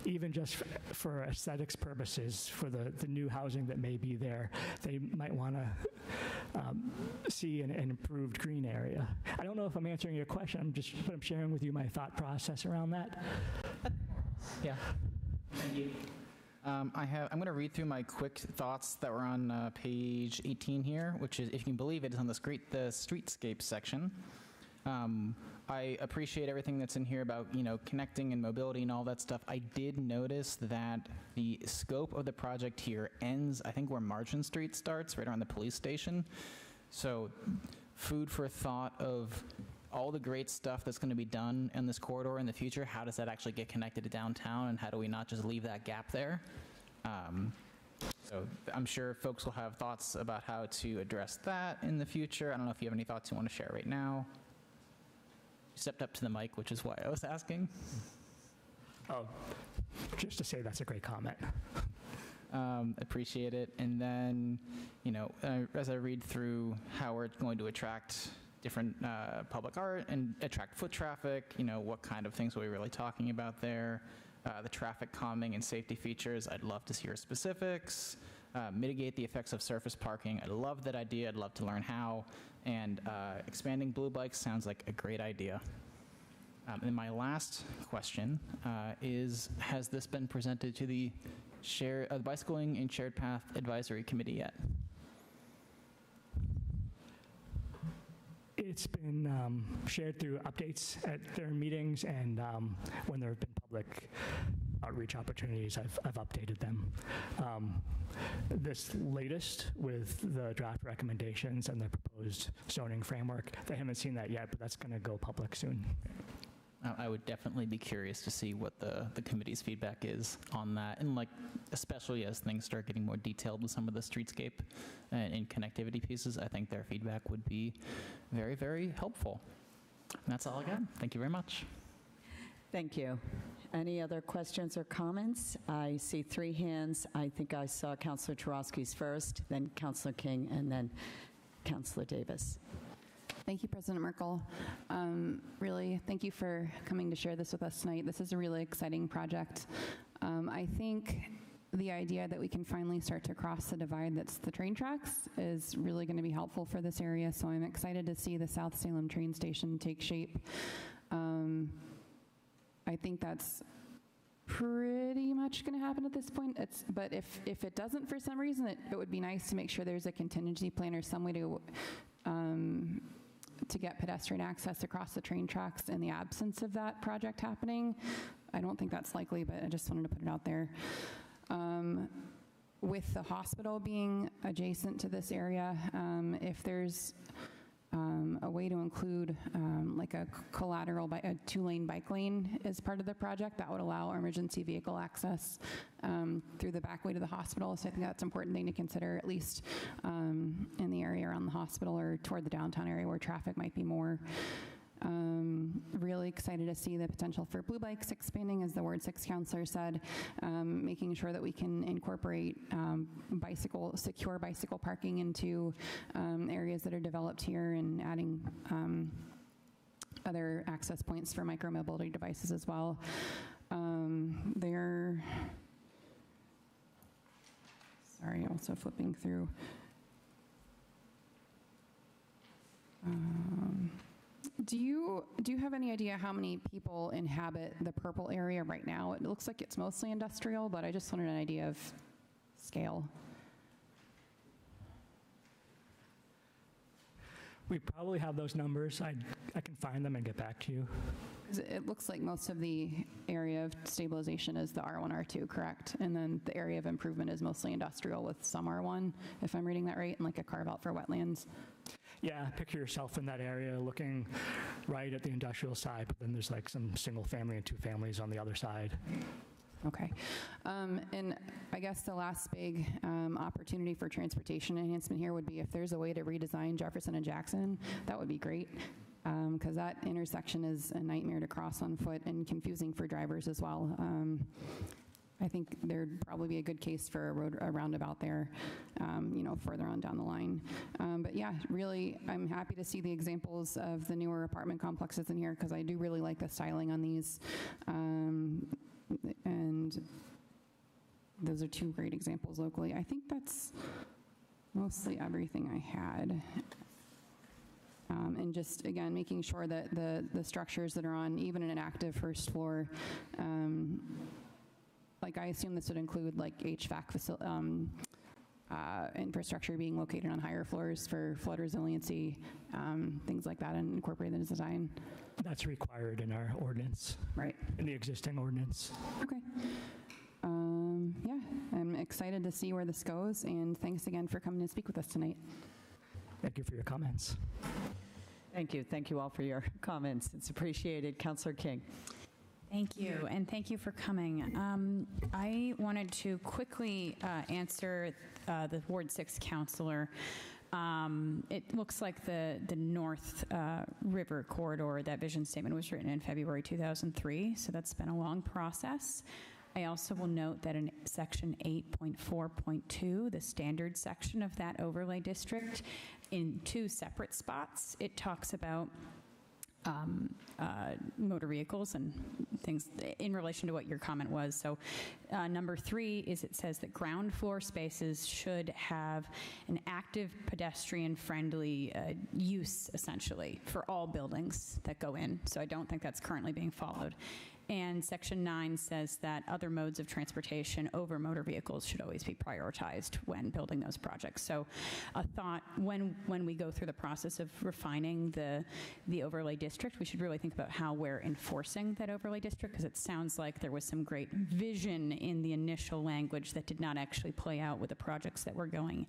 even just for aesthetics purposes, for the new housing that may be there, they might want to see an improved green area. I don't know if I'm answering your question, but I'm sharing with you my thought process around that. Yeah. Thank you. I'm going to read through my quick thoughts that were on page 18 here, which is, if you can believe it, is on the streetscape section. I appreciate everything that's in here about, connecting and mobility and all that stuff. I did notice that the scope of the project here ends, I think, where Margin Street starts, right around the police station. So food for thought of all the great stuff that's going to be done in this corridor in the future. How does that actually get connected to downtown, and how do we not just leave that gap there? So I'm sure folks will have thoughts about how to address that in the future. I don't know if you have any thoughts you want to share right now. You stepped up to the mic, which is why I was asking. Oh, just to say that's a great comment. Appreciate it. And then, as I read through how we're going to attract different public art and attract foot traffic, what kind of things are we really talking about there? The traffic calming and safety features, I'd love to hear specifics. Mitigate the effects of surface parking, I love that idea, I'd love to learn how. And expanding blue bikes sounds like a great idea. And my last question is, has this been presented to the Bicycling and Shared Path Advisory Committee yet? It's been shared through updates at their meetings, and when there have been public outreach opportunities, I've updated them. This latest with the draft recommendations and the proposed zoning framework, they haven't seen that yet, but that's going to go public soon. I would definitely be curious to see what the committee's feedback is on that, and especially as things start getting more detailed with some of the streetscape and connectivity pieces. I think their feedback would be very, very helpful. And that's all I got. Thank you very much. Thank you. Any other questions or comments? I see 3 hands. I think I saw Councilor Tarowski's first, then Councilor King, and then Councilor Davis. Thank you, President Merkel. Really, thank you for coming to share this with us tonight. This is a really exciting project. I think the idea that we can finally start to cross the divide that's the train tracks is really going to be helpful for this area, so I'm excited to see the South Salem train station take shape. I think that's pretty much going to happen at this point. But if it doesn't for some reason, it would be nice to make sure there's a contingency plan or some way to get pedestrian access across the train tracks in the absence of that project happening. I don't think that's likely, but I just wanted to put it out there. With the hospital being adjacent to this area, if there's a way to include like a collateral, a 2-lane bike lane as part of the project, that would allow emergency vehicle access through the back way to the hospital. So I think that's an important thing to consider, at least in the area around the hospital or toward the downtown area where traffic might be more. Really excited to see the potential for blue bikes expanding, as the Ward 6 councilor said, making sure that we can incorporate secure bicycle parking into areas that are developed here, and adding other access points for micromobility devices as well. Sorry, also flipping through. Do you have any idea how many people inhabit the purple area right now? It looks like it's mostly industrial, but I just wanted an idea of scale. We probably have those numbers. I can find them and get back to you. It looks like most of the area of stabilization is the R1, R2, correct? And then the area of improvement is mostly industrial with some R1, if I'm reading that right, and like a carve out for wetlands. Yeah, picture yourself in that area looking right at the industrial side, but then there's like some single family and 2 families on the other side. Okay. And I guess the last big opportunity for transportation enhancement here would be if there's a way to redesign Jefferson and Jackson, that would be great. Because that intersection is a nightmare to cross on foot and confusing for drivers as well. I think there'd probably be a good case for a roundabout there, further on down the line. But yeah, really, I'm happy to see the examples of the newer apartment complexes in here, because I do really like the styling on these. And those are two great examples locally. I think that's mostly everything I had. And just, again, making sure that the structures that are on even an active first floor, like I assume this would include like HVAC infrastructure being located on higher floors for flood resiliency, things like that, and incorporate in the design. That's required in our ordinance. Right. In the existing ordinance. Okay. Yeah, I'm excited to see where this goes, and thanks again for coming to speak with us tonight. Thank you for your comments. Thank you. Thank you all for your comments. It's appreciated. Councillor King. Thank you, and thank you for coming. I wanted to quickly answer the Ward 6 councillor. It looks like the North River corridor, that vision statement was written in February 2003, so that's been a long process. I also will note that in section 8.4.2, the standard section of that overlay district, in two separate spots, it talks about motor vehicles and things in relation to what your comment was. So number 3 is, it says that ground floor spaces should have an active pedestrian friendly use, essentially, for all buildings that go in. So I don't think that's currently being followed. And section 9 says that other modes of transportation over motor vehicles should always be prioritized when building those projects. So a thought, when we go through the process of refining the overlay district, we should really think about how we're enforcing that overlay district, because it sounds like there was some great vision in the initial language that did not actually play out with the projects that were going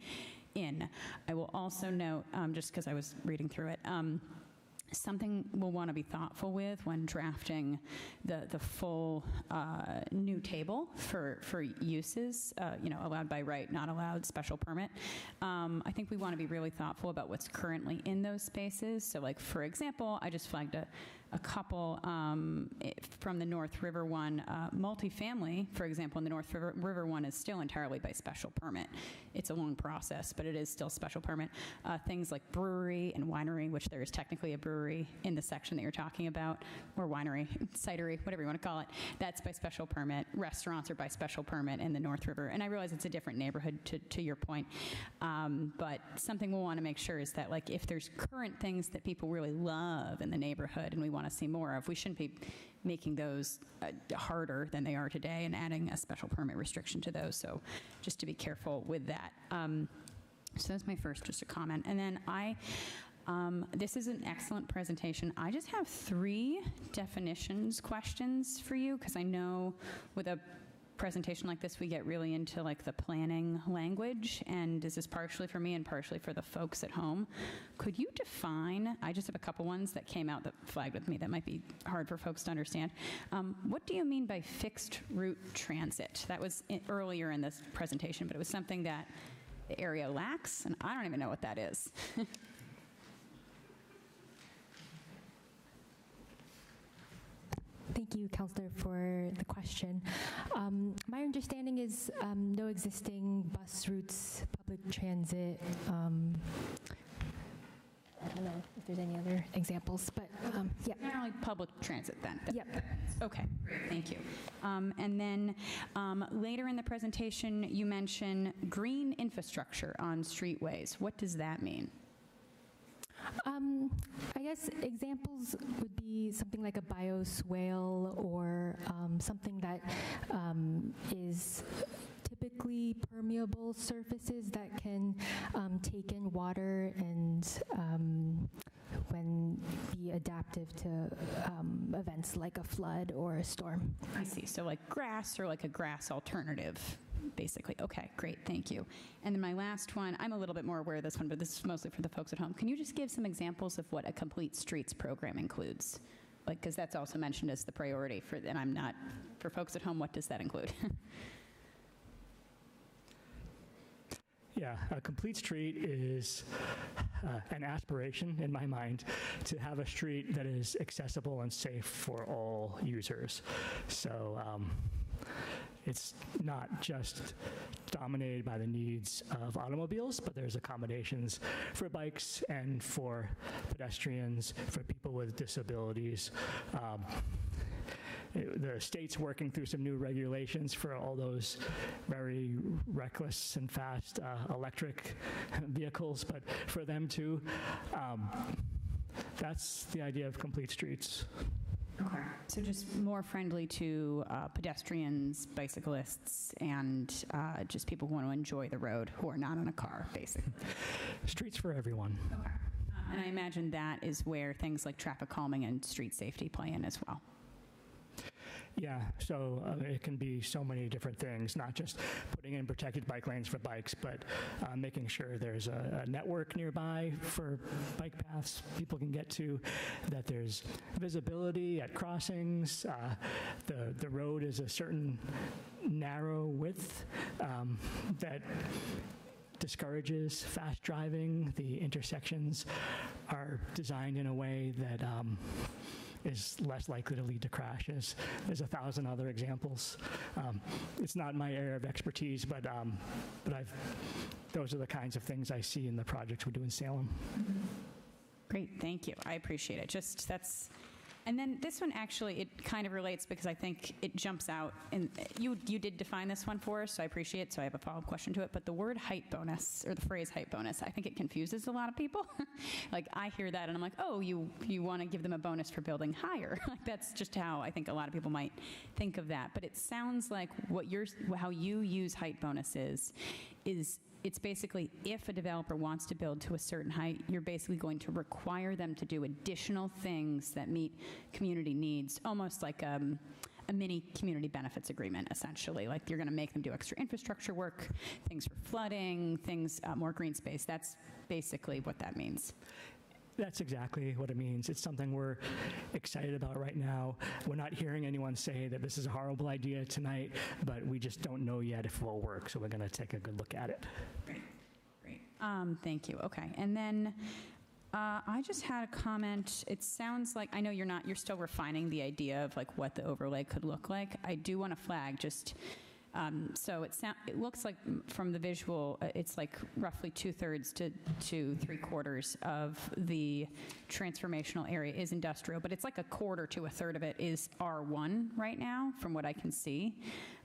in. I will also note, just because I was reading through it, something we'll want to be thoughtful with when drafting the full new table for uses, allowed by right, not allowed, special permit. I think we want to be really thoughtful about what's currently in those spaces. So, like, for example, I just flagged a couple from the North River one. Multifamily, for example, in the North River one is still entirely by special permit. It's a long process, but it is still special permit. Things like brewery and winery, which there is technically a brewery in the section that you're talking about, or winery, cidery, whatever you want to call it, that's by special permit. Restaurants are by special permit in the North River. And I realize it's a different neighborhood, to your point. But something we'll want to make sure is that, like, if there's current things that people really love in the neighborhood and we want to see more of, we shouldn't be making those harder than they are today and adding a special permit restriction to those. So just to be careful with that. So that's my first, just a comment. And then this is an excellent presentation. I just have 3 definitions questions for you, because I know with a presentation like this, we get really into like the planning language, and this is partially for me and partially for the folks at home. Could you define, I just have a couple ones that came out that flagged with me that might be hard for folks to understand. What do you mean by fixed route transit? That was earlier in this presentation, but it was something that the area lacks, and I don't even know what that is. Thank you, Councillor, for the question. My understanding is no existing bus routes, public transit. I don't know if there's any other examples, but yeah. Generally public transit then. Yep. Okay, great, thank you. And then later in the presentation, you mention green infrastructure on streetways. What does that mean? I guess examples would be something like a bioswale, or something that is typically permeable surfaces that can take in water and when be adaptive to events like a flood or a storm. I see, so like grass, or like a grass alternative, basically. Okay, great, thank you. And then my last one, I'm a little bit more aware of this one, but this is mostly for the folks at home. Can you just give some examples of what a complete streets program includes? Like, because that's also mentioned as the priority for, and I'm not, for folks at home, what does that include? Yeah, a complete street is an aspiration in my mind to have a street that is accessible and safe for all users. So it's not just dominated by the needs of automobiles, but there's accommodations for bikes and for pedestrians, for people with disabilities. The state's working through some new regulations for all those very reckless and fast electric vehicles, but for them too, that's the idea of complete streets. Okay. So just more friendly to pedestrians, bicyclists, and just people who want to enjoy the road who are not on a car, basically. Streets for everyone. Okay. And I imagine that is where things like traffic calming and street safety play in as well. Yeah, so it can be so many different things, not just putting in protected bike lanes for bikes, but making sure there's a network nearby for bike paths people can get to, that there's visibility at crossings, the road is a certain narrow width that discourages fast driving. The intersections are designed in a way that is less likely to lead to crashes. There's 1,000 other examples. It's not my area of expertise, but those are the kinds of things I see in the projects we do in Salem. Great, thank you. I appreciate it. And then this one actually, it kind of relates because I think it jumps out. And you did define this one for us, so I appreciate it. So I have a follow-up question to it. But the word height bonus, or the phrase height bonus, I think it confuses a lot of people. Like, I hear that and I'm like, oh, you want to give them a bonus for building higher. Like, that's just how I think a lot of people might think of that. But it sounds like how you use height bonuses is it's basically if a developer wants to build to a certain height, you're basically going to require them to do additional things that meet community needs, almost like a mini community benefits agreement, essentially. Like, you're going to make them do extra infrastructure work, things for flooding, things, more green space. That's basically what that means. That's exactly what it means. It's something we're excited about right now. We're not hearing anyone say that this is a horrible idea tonight, but we just don't know yet if it will work, so we're going to take a good look at it. Great. Thank you. Okay. And then I just had a comment. It sounds like, I know you're still refining the idea of like what the overlay could look like. I do want to flag just, so it looks like from the visual, it's like roughly 2/3 to 3/4 of the transformational area is industrial, but it's like 1/4 to 1/3 of it is R1 right now, from what I can see.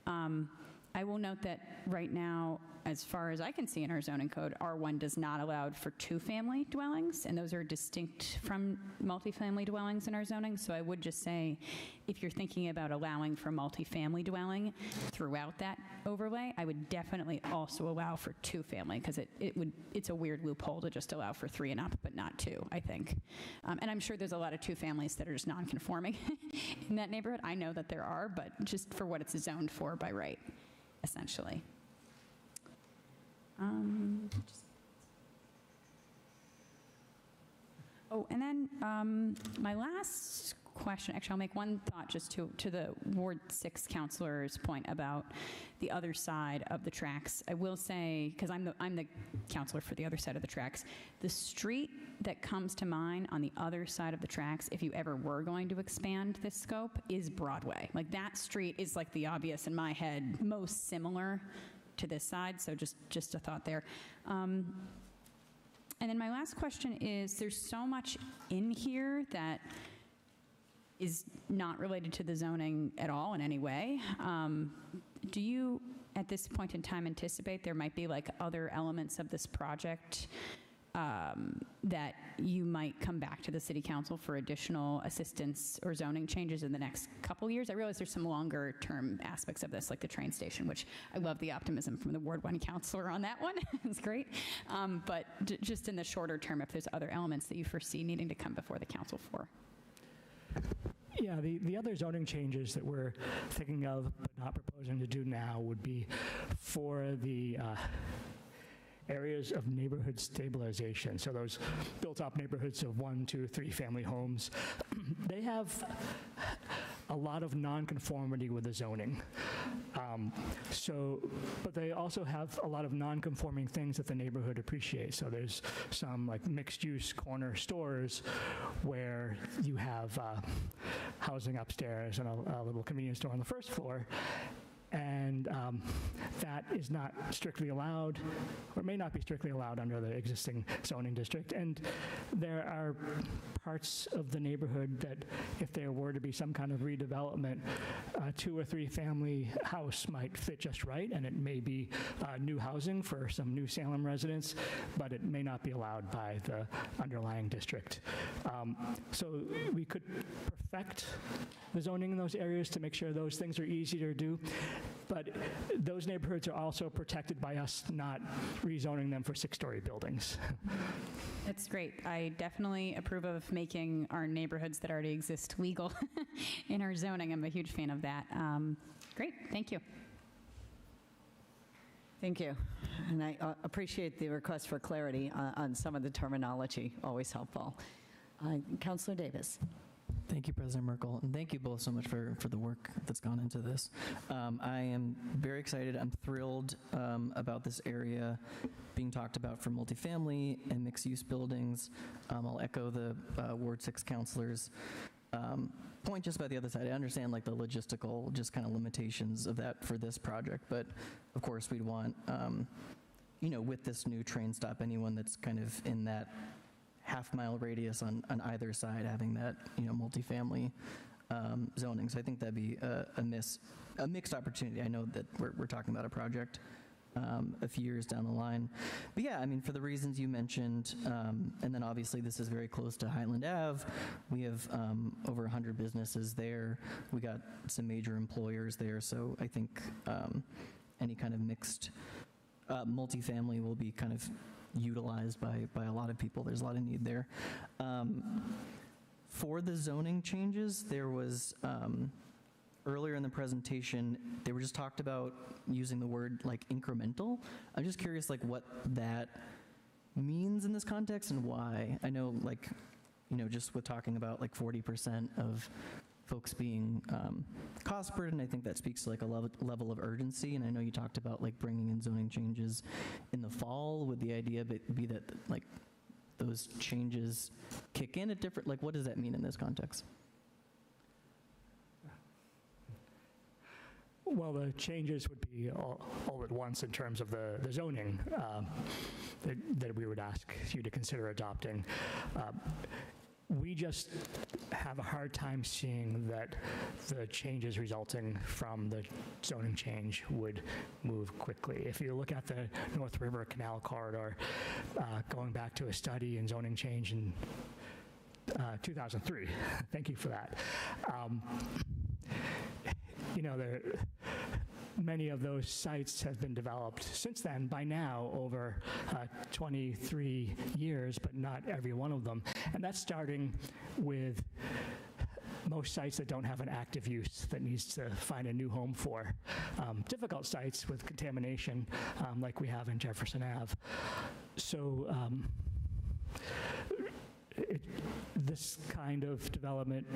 I will note that right now, as far as I can see in our zoning code, R1 does not allow for two-family dwellings, and those are distinct from multifamily dwellings in our zoning. So I would just say, if you're thinking about allowing for multifamily dwelling throughout that overlay, I would definitely also allow for two-family, because it's a weird loophole to just allow for 3 and up, but not 2, I think. And I'm sure there's a lot of two-families that are just non-conforming in that neighborhood. I know that there are, but just for what it's zoned for by right, essentially. And then my last question, actually I'll make one thought just to the Ward 6 councilor's point about the other side of the tracks. I will say, because I'm the councilor for the other side of the tracks, the street that comes to mind on the other side of the tracks, if you ever were going to expand this scope, is Broadway. Like, that street is like the obvious in my head, most similar to this side, so just a thought there. And then my last question is, there's so much in here that is not related to the zoning at all in any way. Do you, at this point in time, anticipate there might be like other elements of this project that you might come back to the city council for additional assistance or zoning changes in the next couple years? I realize there's some longer term aspects of this, like the train station, which I love the optimism from the Ward 1 councilor on that one. It's great. But just in the shorter term, if there's other elements that you foresee needing to come before the council for. Yeah, the other zoning changes that we're thinking of but not proposing to do now would be for the areas of neighborhood stabilization. So those built-up neighborhoods of 1, 2, 3 family homes, they have a lot of nonconformity with the zoning. But they also have a lot of non-conforming things that the neighborhood appreciates. So there's some like mixed-use corner stores where you have housing upstairs and a little convenience store on the first floor. and that is not strictly allowed, or may not be strictly allowed under the existing zoning district. And there are parts of the neighborhood that, if there were to be some kind of redevelopment, a 2 or 3 family house might fit just right, and it may be new housing for some new Salem residents, but it may not be allowed by the underlying district. So we could perfect the zoning in those areas to make sure those things are easier to do. But those neighborhoods are also protected by us not rezoning them for 6-story buildings. That's great. I definitely approve of making our neighborhoods that already exist legal in our zoning. I'm a huge fan of that. Great, thank you. Thank you. And I appreciate the request for clarity on some of the terminology, always helpful. Councilor Davis. Thank you, President Merkel, and thank you both so much for the work that's gone into this. I am very excited. I'm thrilled about this area being talked about for multifamily and mixed-use buildings. I'll echo the Ward 6 councilors' point just about the other side. I understand like the logistical just kind of limitations of that for this project, but of course we'd want, with this new train stop, anyone that's kind of in that half-mile radius on either side having that, multifamily zoning. So I think that'd be a mixed opportunity. I know that we're talking about a project a few years down the line. But yeah, I mean, for the reasons you mentioned, and then obviously this is very close to Highland Ave. We have over 100 businesses there. We got some major employers there. So I think any kind of mixed multifamily will be kind of utilized by a lot of people. There's a lot of need there. For the zoning changes, there was, earlier in the presentation, they were just talked about using the word like incremental. I'm just curious like what that means in this context and why. I know like, just with talking about like 40% of folks being cost burden, I think that speaks to like a level of urgency. And I know you talked about like bringing in zoning changes in the fall. Would the idea be that like those changes kick in at different, like what does that mean in this context? Well, the changes would be all at once in terms of the zoning that we would ask you to consider adopting. We just have a hard time seeing that the changes resulting from the zoning change would move quickly. If you look at the North River Canal Corridor, going back to a study in zoning change in 2003, thank you for that. Many of those sites have been developed since then, by now, over 23 years, but not every one of them. And that's starting with most sites that don't have an active use that needs to find a new home for. Difficult sites with contamination, like we have in Jefferson Ave. So this kind of development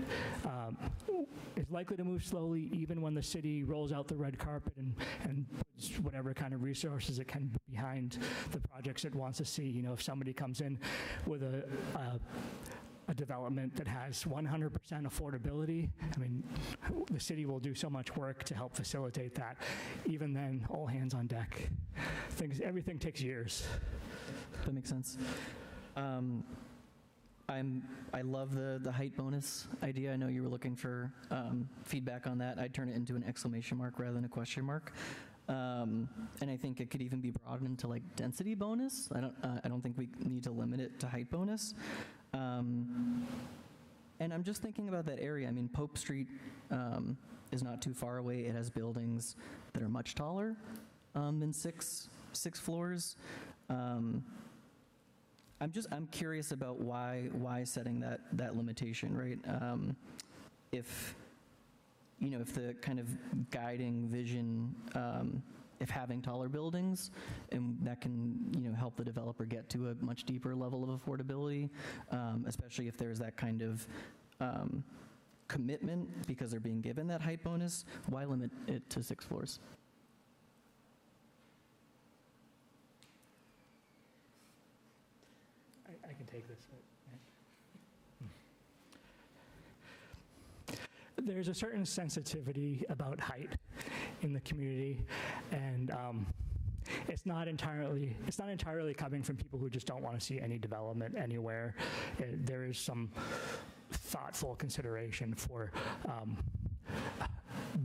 is likely to move slowly, even when the city rolls out the red carpet and puts whatever kind of resources it can behind the projects it wants to see. If somebody comes in with a development that has 100% affordability, I mean, the city will do so much work to help facilitate that. Even then, all hands on deck. Everything takes years. That makes sense. I love the height bonus idea. I know you were looking for feedback on that. I'd turn it into an exclamation mark rather than a question mark. And I think it could even be broadened into like density bonus. I don't think we need to limit it to height bonus. And I'm just thinking about that area. I mean, Pope Street is not too far away. It has buildings that are much taller than six floors. I'm curious about why setting that limitation, right? If the kind of guiding vision, if having taller buildings, and that can help the developer get to a much deeper level of affordability, especially if there's that kind of commitment because they're being given that height bonus, why limit it to 6 floors? I can take this. There's a certain sensitivity about height in the community, and it's not entirely coming from people who just don't want to see any development anywhere. There is some thoughtful consideration for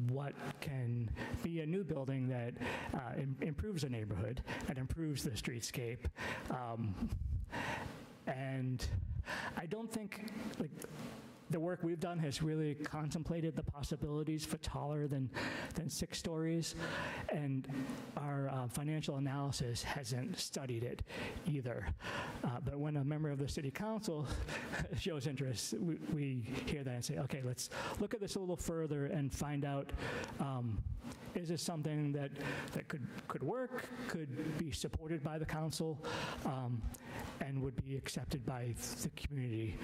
what can be a new building that improves a neighborhood and improves the streetscape. And I don't think, like, the work we've done has really contemplated the possibilities for taller than 6 stories, and our financial analysis hasn't studied it either. But when a member of the city council shows interest, we hear that and say, okay, let's look at this a little further and find out, is this something that could work, could be supported by the council, and would be accepted by the community.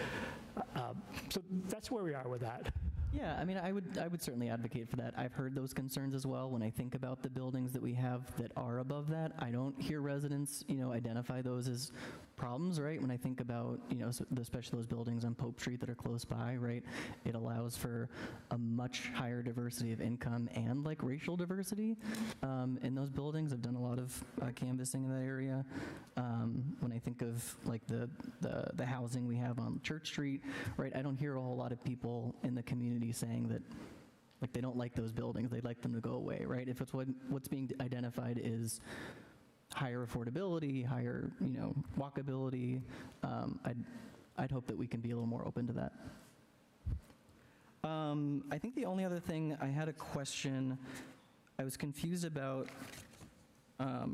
So that's where we are with that. Yeah, I mean, I would certainly advocate for that. I've heard those concerns as well. When I think about the buildings that we have that are above that, I don't hear residents, identify those as problems, right? When I think about, especially those buildings on Pope Street that are close by, right? It allows for a much higher diversity of income and like racial diversity in those buildings. I've done a lot of canvassing in that area. When I think of like the housing we have on Church Street, right? I don't hear a whole lot of people in the community saying that like they don't like those buildings, they'd like them to go away, right? If it's what's being identified is higher affordability, higher, walkability, I'd hope that we can be a little more open to that. I think the only other thing, I had a question I was confused about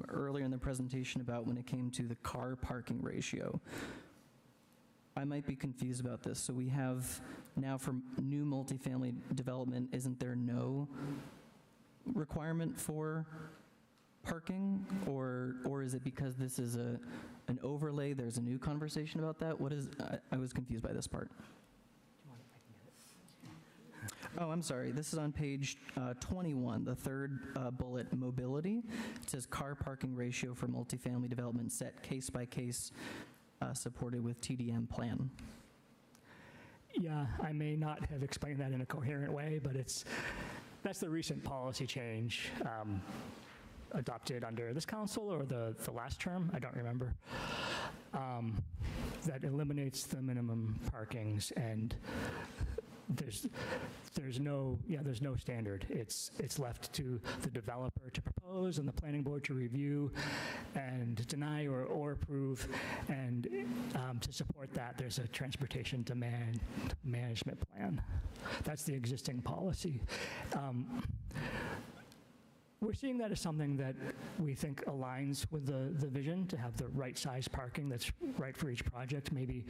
earlier in the presentation about when it came to the car parking ratio. I might be confused about this. So we have now for new multifamily development, isn't there no requirement for parking, or is it because this is an overlay, there's a new conversation about that? What is, I was confused by this part. Oh, I'm sorry, this is on page 21, the third bullet, mobility. It says car parking ratio for multifamily development set case by case, supported with TDM plan. Yeah, I may not have explained that in a coherent way, but that's the recent policy change adopted under this council or the last term, I don't remember, that eliminates the minimum parkings, and there's no standard. It's left to the developer to propose and the planning board to review and deny or approve. And to support that, there's a transportation demand management plan. That's the existing policy. We're seeing that as something that we think aligns with the vision to have the right size parking that's right for each project. Maybe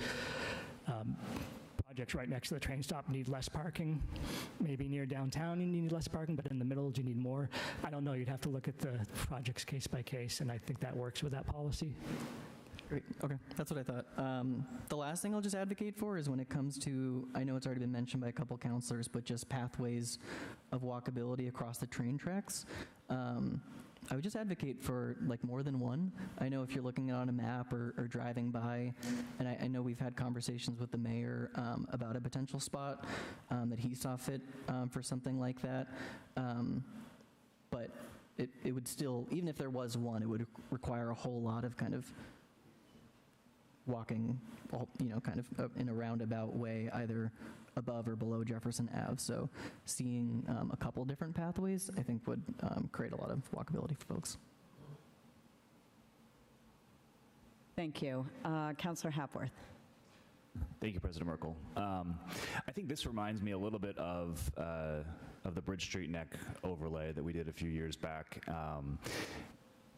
projects right next to the train stop need less parking. Maybe near downtown you need less parking, but in the middle do you need more? I don't know. You'd have to look at the projects case by case, and I think that works with that policy. Great, okay, that's what I thought. The last thing I'll just advocate for is when it comes to, I know it's already been mentioned by a couple counselors, but just pathways of walkability across the train tracks. I would just advocate for like more than one. I know if you're looking on a map or driving by, and I know we've had conversations with the mayor about a potential spot that he saw fit for something like that. But it would still, even if there was one, it would require a whole lot of kind of walking, kind of in a roundabout way, either above or below Jefferson Ave. So seeing a couple different pathways, I think would create a lot of walkability for folks. Thank you. Councilor Hapworth. Thank you, President Merkel. I think this reminds me a little bit of the Bridge Street Neck overlay that we did a few years back.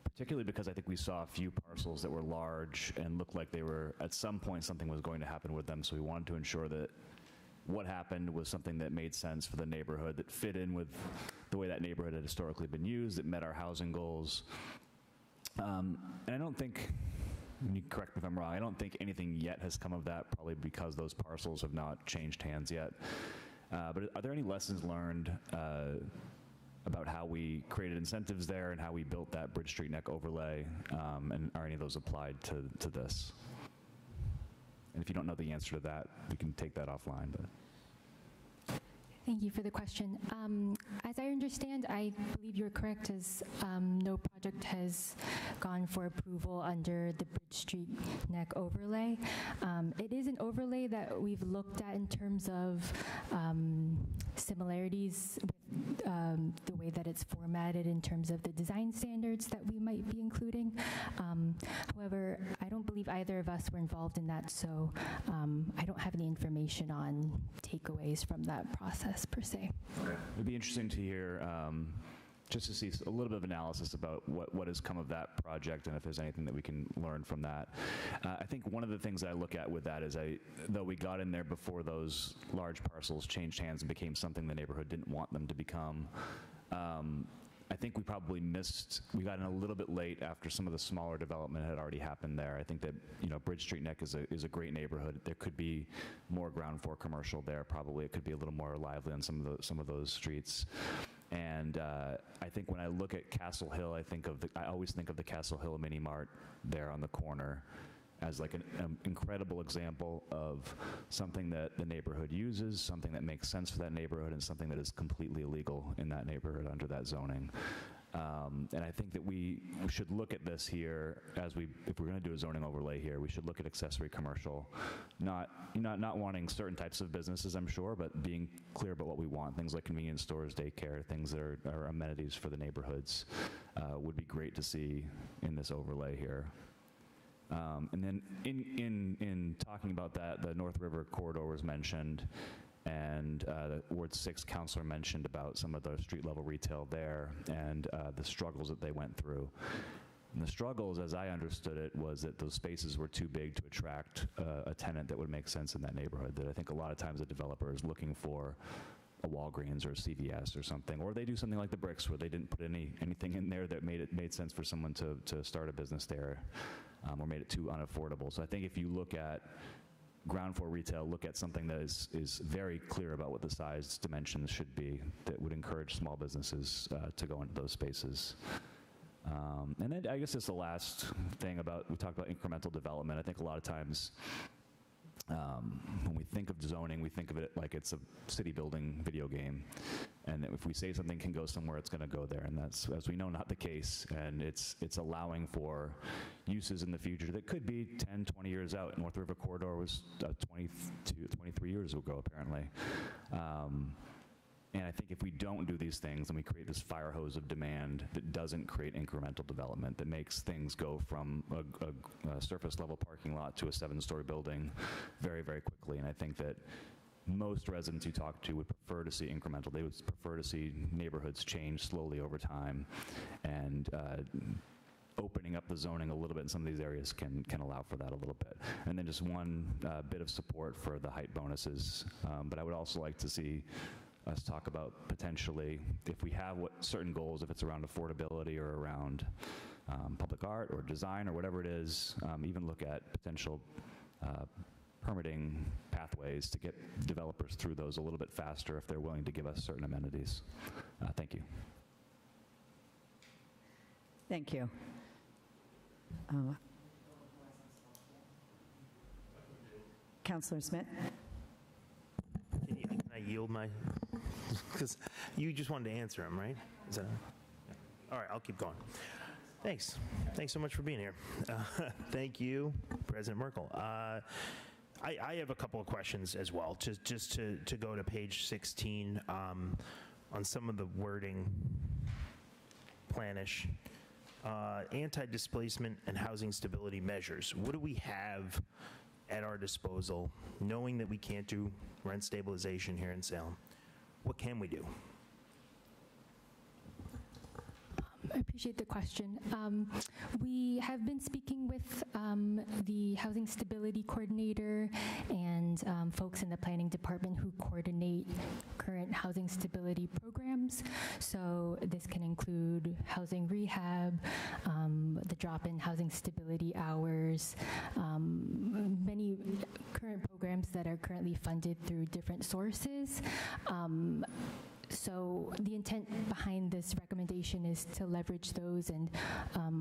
Particularly because I think we saw a few parcels that were large and looked like they were, at some point, something was going to happen with them. So we wanted to ensure that what happened was something that made sense for the neighborhood, that fit in with the way that neighborhood had historically been used, that met our housing goals. And I don't think, and you correct me if I'm wrong, I don't think anything yet has come of that, probably because those parcels have not changed hands yet. But are there any lessons learned about how we created incentives there and how we built that Bridge Street Neck overlay, and are any of those applied to this? And if you don't know the answer to that, we can take that offline. But Thank you for the question. As I understand, I believe you're correct, as no project has gone for approval under the Bridge Street Neck overlay. It is an overlay that we've looked at in terms of similarities with the way that it's formatted in terms of the design standards that we might be including. However, I don't believe either of us were involved in that, so I don't have any information on takeaways from that process per se. It'd be interesting to hear, just to see a little bit of analysis about what has come of that project and if there's anything that we can learn from that. I think one of the things that I look at with that is though we got in there before those large parcels changed hands and became something the neighborhood didn't want them to become, I think we probably we got in a little bit late after some of the smaller development had already happened there. I think that, Bridge Street Neck is a great neighborhood. There could be more ground floor commercial there, probably. It could be a little more lively on some of those streets. And I think when I look at Castle Hill, I always think of the Castle Hill Mini Mart there on the corner as like an incredible example of something that the neighborhood uses, something that makes sense for that neighborhood, and something that is completely illegal in that neighborhood under that zoning. And I think that we should look at this here if we're going to do a zoning overlay here, we should look at accessory commercial, not wanting certain types of businesses, I'm sure, but being clear about what we want. Things like convenience stores, daycare, things that are amenities for the neighborhoods would be great to see in this overlay here. And then in talking about that, the North River corridor was mentioned, and the Ward 6 councilor mentioned about some of the street-level retail there and the struggles that they went through. And the struggles, as I understood it, was that those spaces were too big to attract a tenant that would make sense in that neighborhood, that I think a lot of times the developer is looking for a Walgreens or a CVS or something, or they do something like the Bricks where they didn't put anything in there that made sense for someone to start a business there, or made it too unaffordable. So I think if you look at ground floor retail, look at something that is very clear about what the size dimensions should be that would encourage small businesses to go into those spaces. And then I guess just the last thing we talked about incremental development. I think a lot of times when we think of zoning, we think of it like it's a city building video game. And if we say something can go somewhere, it's going to go there. And that's, as we know, not the case. And it's allowing for uses in the future that could be 10, 20 years out. North River Corridor was 23 years ago, apparently. And I think if we don't do these things and we create this fire hose of demand that doesn't create incremental development, that makes things go from a surface level parking lot to a 7-story building very, very quickly. And I think that most residents you talk to would prefer to see incremental. They would prefer to see neighborhoods change slowly over time. And opening up the zoning a little bit in some of these areas can allow for that a little bit. And then just one bit of support for the height bonuses. But I would also like to see us talk about potentially, if we have certain goals, if it's around affordability or around public art or design or whatever it is, even look at potential permitting pathways to get developers through those a little bit faster if they're willing to give us certain amenities. Thank you. Thank you. Councillor Smith? Can I yield my, because you just wanted to answer him, right? Is that, yeah. All right, I'll keep going. Thanks. Thanks so much for being here. Thank you, President Merkel. I have a couple of questions as well, just to go to page 16 on some of the wording, planish, anti-displacement and housing stability measures. What do we have at our disposal, knowing that we can't do rent stabilization here in Salem? What can we do? I appreciate the question. We have been speaking with the Housing Stability Coordinator and folks in the Planning Department who coordinate current housing stability programs. So this can include housing rehab, the drop in housing stability hours, many current programs that are currently funded through different sources. So the intent behind this recommendation is to leverage those and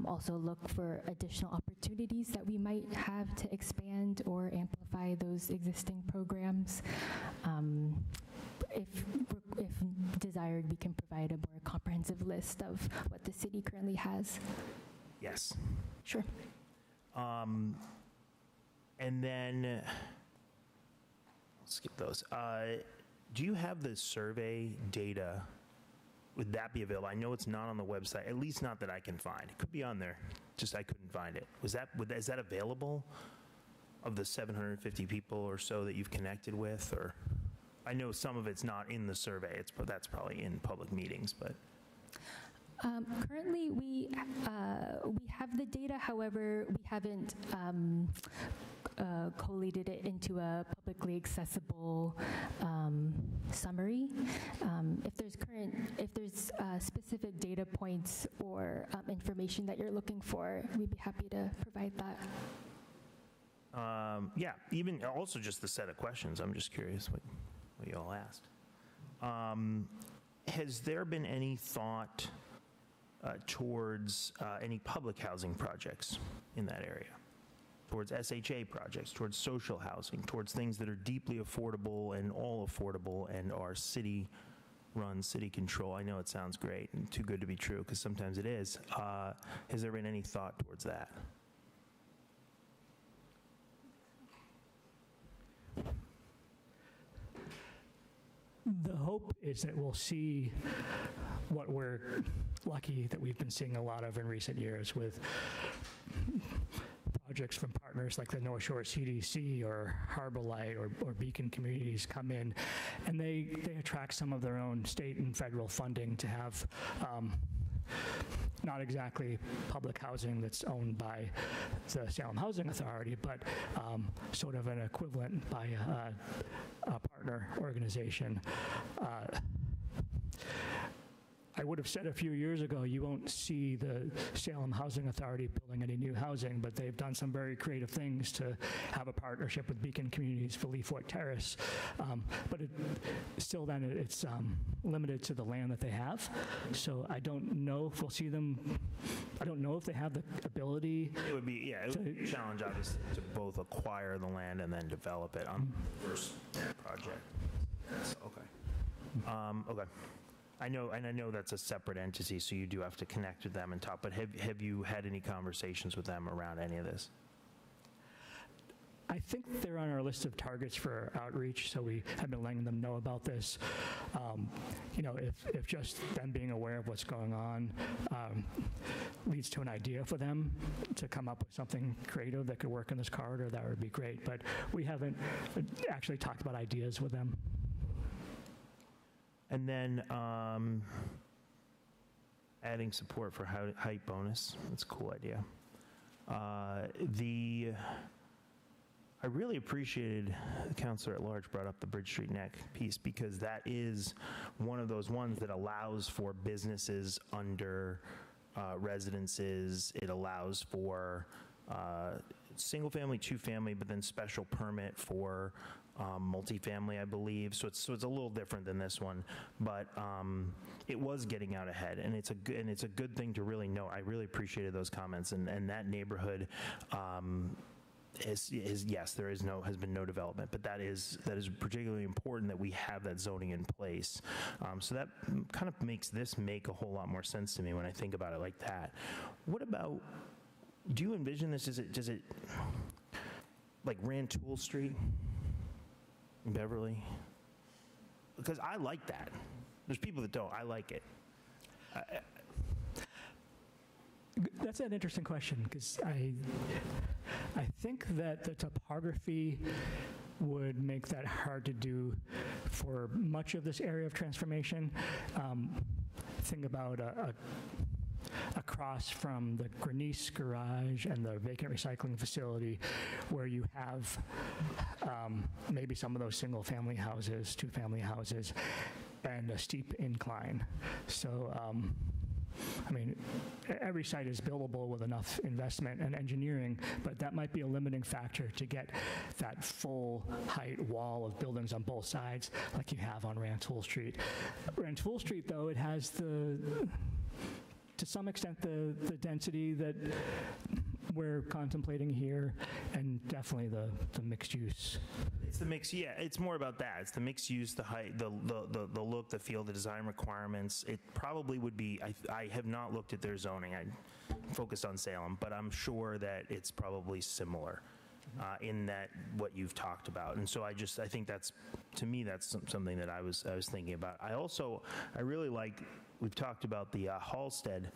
also look for additional opportunities that we might have to expand or amplify those existing programs. if desired, we can provide a more comprehensive list of what the city currently has. Yes. Sure. And then, skip those. Do you have the survey data? Would that be available? I know it's not on the website, at least not that I can find. It could be on there, just I couldn't find it. Is that available, of the 750 people or so that you've connected with? Or I know some of it's not in the survey. That's probably in public meetings, but. Currently, we have the data. However, we haven't collated it into a publicly accessible summary. If there's specific data points or information that you're looking for, we'd be happy to provide that. Yeah, even also just the set of questions. I'm just curious what you all asked. Has there been any thought towards any public housing projects in that area? Towards SHA projects, towards social housing, towards things that are deeply affordable and all affordable and are city-run, city-control? I know it sounds great and too good to be true, because sometimes it is. Has there been any thought towards that? The hope is that we'll see what we're lucky that we've been seeing a lot of in recent years with projects from partners like the North Shore CDC or Harbor Light or Beacon Communities come in, and they attract some of their own state and federal funding to have not exactly public housing that's owned by the Salem Housing Authority, but sort of an equivalent by a partner organization. I would have said a few years ago, you won't see the Salem Housing Authority building any new housing, but they've done some very creative things to have a partnership with Beacon Communities for Leafort Terrace. But still then, it's limited to the land that they have. So I don't know if we'll see them. I don't know if they have the ability. It would be, yeah, it would be a challenge, obviously, to both acquire the land and then develop it on the first project. Okay. Okay. I know that's a separate entity, so you do have to connect with them and talk, but have you had any conversations with them around any of this? I think they're on our list of targets for outreach, so we have been letting them know about this. If just them being aware of what's going on leads to an idea for them to come up with something creative that could work in this corridor, that would be great. But we haven't actually talked about ideas with them. And then adding support for height bonus. That's a cool idea. I really appreciated the counselor at large brought up the Bridge Street Neck piece, because that is one of those ones that allows for businesses under residences. It allows for single family, two family, but then special permit for multifamily, I believe. So it's a little different than this one, but it was getting out ahead, and it's a good thing to really know. I really appreciated those comments, and that neighborhood is yes, there has been no development, but that is particularly important that we have that zoning in place. So that kind of makes this make a whole lot more sense to me when I think about it like that. What about? Do you envision this? Does it like Rantoul Street in Beverly? Because I like that. There's people that don't. I like it. That's an interesting question, because I think that the topography would make that hard to do for much of this area of transformation. Think about across from the Grenice garage and the vacant recycling facility, where you have maybe some of those single-family houses, two-family houses, and a steep incline. So, I mean, every site is buildable with enough investment and engineering, but that might be a limiting factor to get that full height wall of buildings on both sides like you have on Rantoul Street. Rantoul Street, though, it has to some extent, the density that we're contemplating here, and definitely the mixed use. It's the mix, yeah, it's more about that. It's the mixed use, the height, the look, the feel, the design requirements. It probably would be, I have not looked at their zoning. I focused on Salem, but I'm sure that it's probably similar in that what you've talked about. And so I think that's, to me, that's something that I was thinking about. I really like, we've talked about the Halsted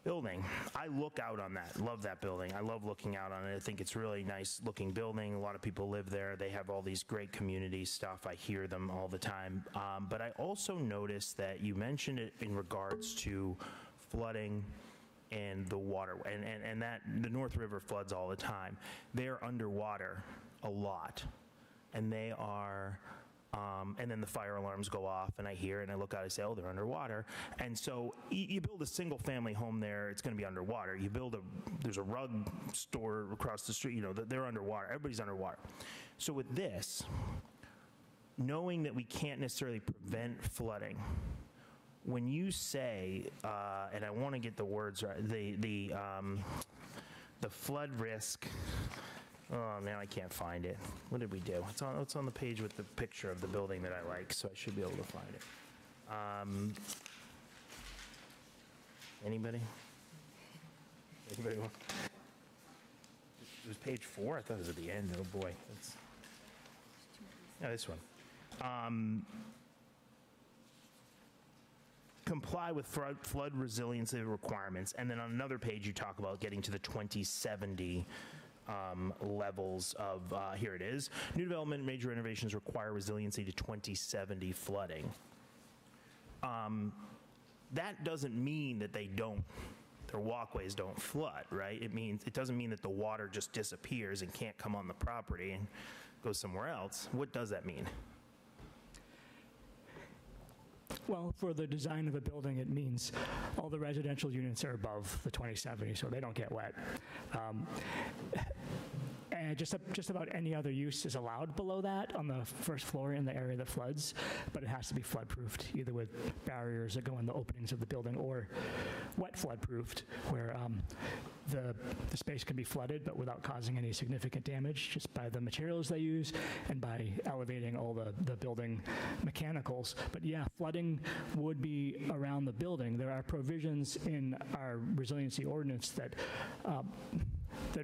building. I look out on that, love that building. I love looking out on it. I think it's really nice looking building. A lot of people live there. They have all these great community stuff. I hear them all the time. But I also noticed that you mentioned it in regards to flooding and the water, and that the North River floods all the time. They're underwater a lot, and they are, and then the fire alarms go off, and I hear and I look out, I say, oh, they're underwater. And so you build a single family home there, it's going to be underwater. You build there's a rug store across the street, they're underwater. Everybody's underwater. So with this, knowing that we can't necessarily prevent flooding, when you say, and I want to get the words right, the flood risk. Oh, now I can't find it. What did we do? It's on the page with the picture of the building that I like, so I should be able to find it. Anybody? Anybody want? It was page 4? I thought it was at the end. Oh, boy. Yeah, this one. Comply with flood resiliency requirements. And then on another page, you talk about getting to the 2070 levels of, here it is, new development and major renovations require resiliency to 2070 flooding. That doesn't mean that their walkways don't flood, right? It doesn't mean that the water just disappears and can't come on the property and goes somewhere else. What does that mean? Well, for the design of a building, it means all the residential units are above the 2070, so they don't get wet. And just about any other use is allowed below that on the first floor in the area that floods, but it has to be flood-proofed, either with barriers that go in the openings of the building or wet flood-proofed, where the space can be flooded, but without causing any significant damage, just by the materials they use and by elevating all the building mechanicals. But yeah, flooding would be around the building. There are provisions in our resiliency ordinance that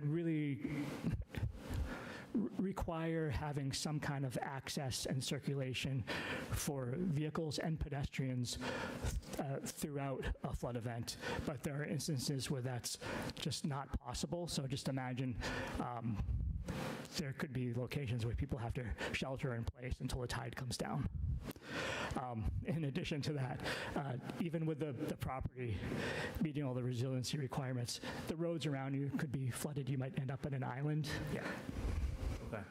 really require having some kind of access and circulation for vehicles and pedestrians throughout a flood event. But there are instances where that's just not possible. So just imagine there could be locations where people have to shelter in place until the tide comes down. In addition to that, even with the property meeting all the resiliency requirements, the roads around you could be flooded. You might end up in an island. Yeah. Okay.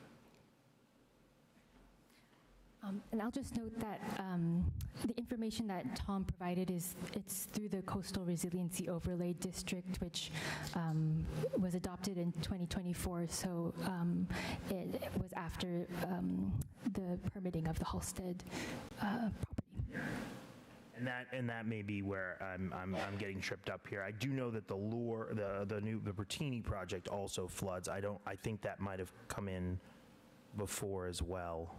And I'll just note that the information that Tom provided it's through the Coastal Resiliency Overlay District, which was adopted in 2024. So it was after the permitting of the Halsted property. And that may be where I'm getting tripped up here. I do know that the Bertini project also floods. I think that might have come in before as well.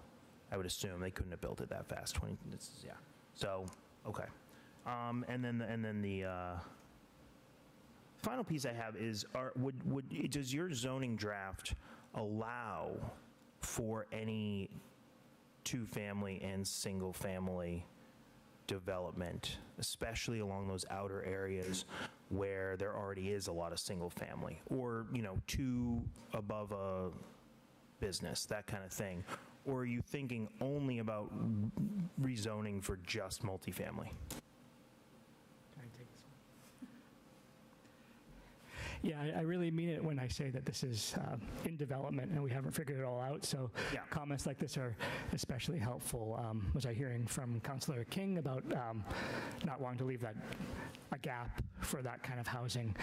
I would assume they couldn't have built it that fast. Yeah. So okay. And then the final piece I have is: does your zoning draft allow for any two-family and single-family development, especially along those outer areas where there already is a lot of single-family, or two above a business, that kind of thing? Or are you thinking only about rezoning for just multifamily? Yeah, I really mean it when I say that this is in development and we haven't figured it all out. So yeah. Comments like this are especially helpful. Was I hearing from Councillor King about not wanting to leave a gap for that kind of housing?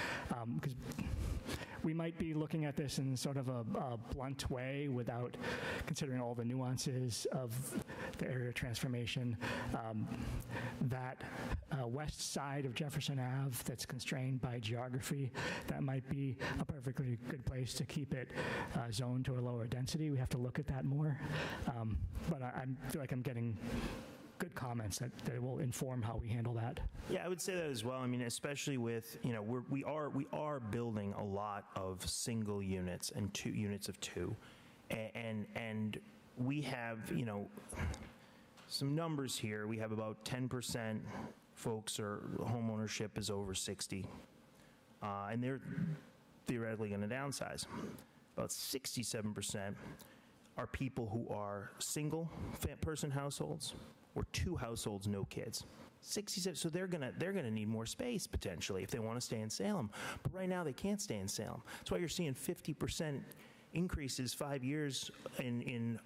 Because we might be looking at this in sort of a blunt way without considering all the nuances of the area transformation. That west side of Jefferson Ave that's constrained by geography, that might be a perfectly good place to keep it zoned to a lower density. We have to look at that more. But I feel like I'm getting good comments that will inform how we handle that. Yeah, I would say that as well. I mean, especially with, we are building a lot of single units and two units of two. And we have, some numbers here. We have about 10% folks or home ownership is over 60. And they're theoretically going to downsize. About 67% are people who are single person households or two households, no kids. 67, so they're gonna need more space potentially if they want to stay in Salem. But right now they can't stay in Salem. That's why you're seeing 50% increases 5 years in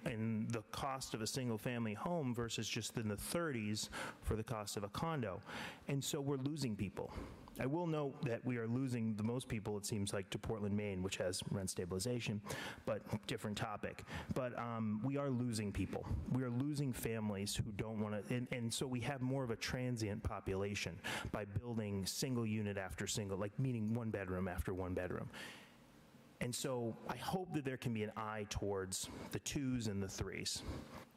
the cost of a single family home versus just in the 30s for the cost of a condo. And so we're losing people. I will note that we are losing the most people, it seems like, to Portland, Maine, which has rent stabilization, but different topic. But we are losing people. We are losing families who don't want to, and so we have more of a transient population by building single unit after single, like meaning one bedroom after one bedroom. And so I hope that there can be an eye towards the twos and the threes,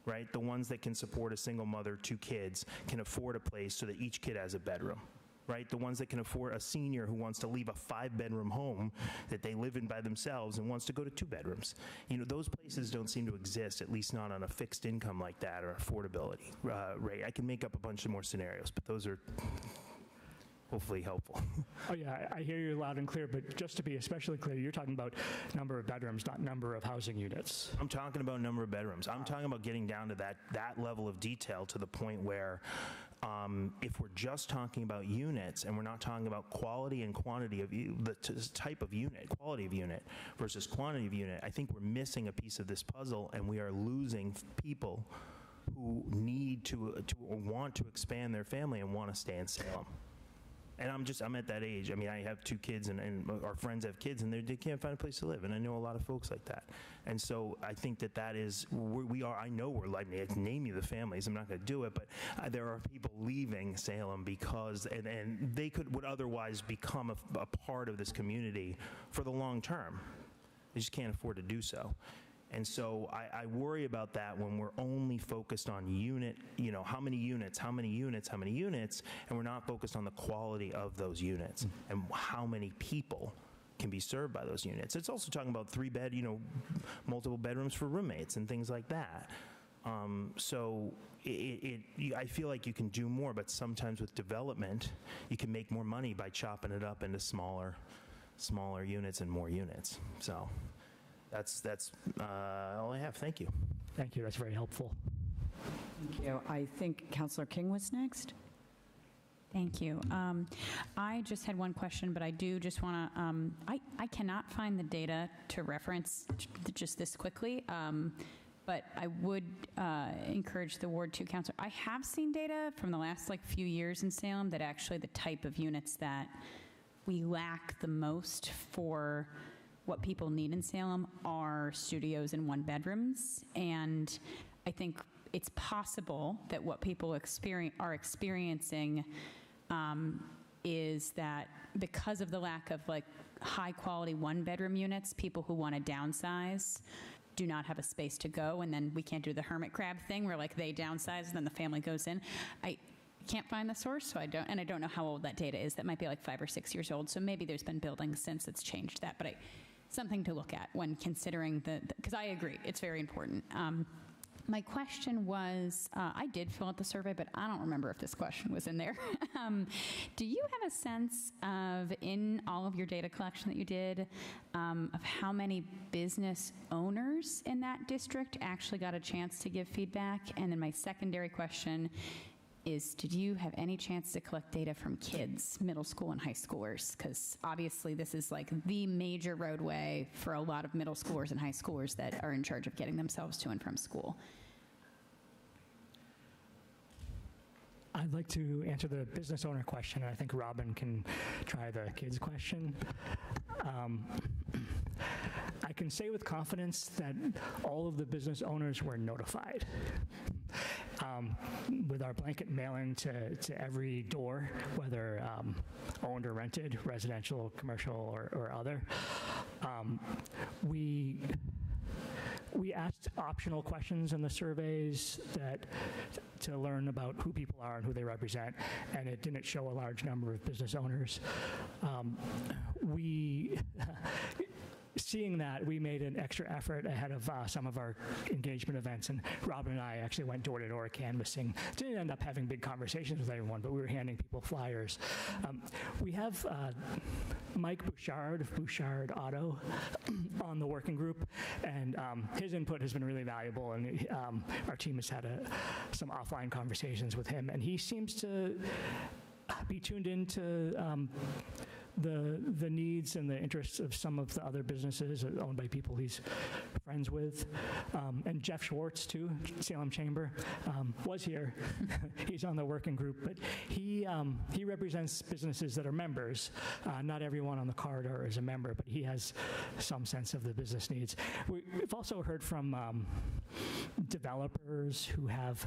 right? The ones that can support a single mother, two kids, can afford a place so that each kid has a bedroom. Right? The ones that can afford a senior who wants to leave a 5-bedroom home that they live in by themselves and wants to go to 2 bedrooms. Those places don't seem to exist, at least not on a fixed income like that or affordability rate. I can make up a bunch of more scenarios, but those are hopefully helpful. Oh yeah, I hear you loud and clear, but just to be especially clear, you're talking about number of bedrooms, not number of housing units. I'm talking about number of bedrooms. I'm talking about getting down to that level of detail to the point where if we're just talking about units and we're not talking about quality and quantity of the type of unit, quality of unit versus quantity of unit, I think we're missing a piece of this puzzle and we are losing people who need to or want to expand their family and want to stay in Salem. And I'm at that age. I mean, I have 2 kids, and our friends have kids, and they can't find a place to live. And I know a lot of folks like that. And so I think that is we are. I know we're like, I can name you the families. I'm not going to do it, but there are people leaving Salem because and they would otherwise become a part of this community for the long term. They just can't afford to do so. And so I worry about that when we're only focused on how many units, and we're not focused on the quality of those units and how many people can be served by those units. It's also talking about 3-bed, multiple bedrooms for roommates and things like that. So I feel like you can do more, but sometimes with development, you can make more money by chopping it up into smaller units and more units. So. That's all I have. Thank you. Thank you. That's very helpful. Thank you. I think Councillor King was next. Thank you. I just had one question, but I do just want to, I cannot find the data to reference just this quickly, but I would encourage the Ward 2 Councillor. I have seen data from the last few years in Salem that actually the type of units that we lack the most for what people need in Salem are studios and 1-bedrooms. And I think it's possible that what people are experiencing is that because of the lack of high quality 1-bedroom units, people who want to downsize do not have a space to go, and then we can't do the hermit crab thing where they downsize and then the family goes in. I can't find the source, so I don't know how old that data is. That might be 5 or 6 years old, so maybe there's been building since it's changed that, but something to look at when considering because I agree, it's very important. My question was, I did fill out the survey, but I don't remember if this question was in there. Do you have a sense of, in all of your data collection that you did, of how many business owners in that district actually got a chance to give feedback? And then my secondary question is, did you have any chance to collect data from kids, middle school and high schoolers? Because obviously this is the major roadway for a lot of middle schoolers and high schoolers that are in charge of getting themselves to and from school. I'd like to answer the business owner question, and I think Robin can try the kids question. I can say with confidence that all of the business owners were notified. With our blanket mailing to every door, whether owned or rented, residential, commercial, or other, we asked optional questions in the surveys to learn about who people are and who they represent, and it didn't show a large number of business owners. Seeing that, we made an extra effort ahead of some of our engagement events, and Robin and I actually went door-to-door canvassing. Didn't end up having big conversations with everyone, but we were handing people flyers. We have Mike Bouchard of Bouchard Auto on the working group, and his input has been really valuable, and our team has had some offline conversations with him, and he seems to be tuned into the needs and the interests of some of the other businesses owned by people he's friends with. And Jeff Schwartz, too, Salem Chamber, was here. He's on the working group, but he represents businesses that are members. Not everyone on the corridor is a member, but he has some sense of the business needs. We've also heard from developers who have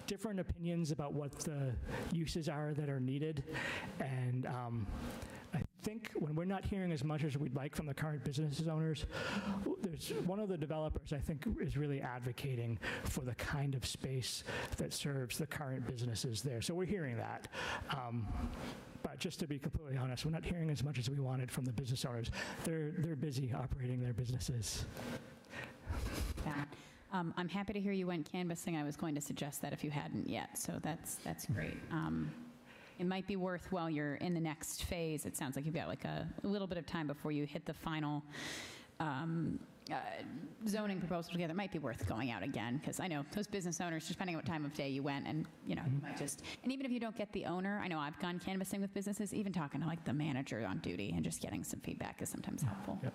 different opinions about what the uses are that are needed, and I think when we're not hearing as much as we'd like from the current business owners, there's one of the developers I think is really advocating for the kind of space that serves the current businesses there. So we're hearing that. But just to be completely honest, we're not hearing as much as we wanted from the business owners. They're busy operating their businesses. Yeah. I'm happy to hear you went canvassing. I was going to suggest that if you hadn't yet, so that's great. It might be worth, while you're in the next phase, it sounds like you've got like a little bit of time before you hit the final zoning proposal together. It might be worth going out again, because I know those business owners, just depending on what time of day you went, and you might just, and even if you don't get the owner, I know I've gone canvassing with businesses, even talking to like the manager on duty and just getting some feedback is sometimes helpful. Yep.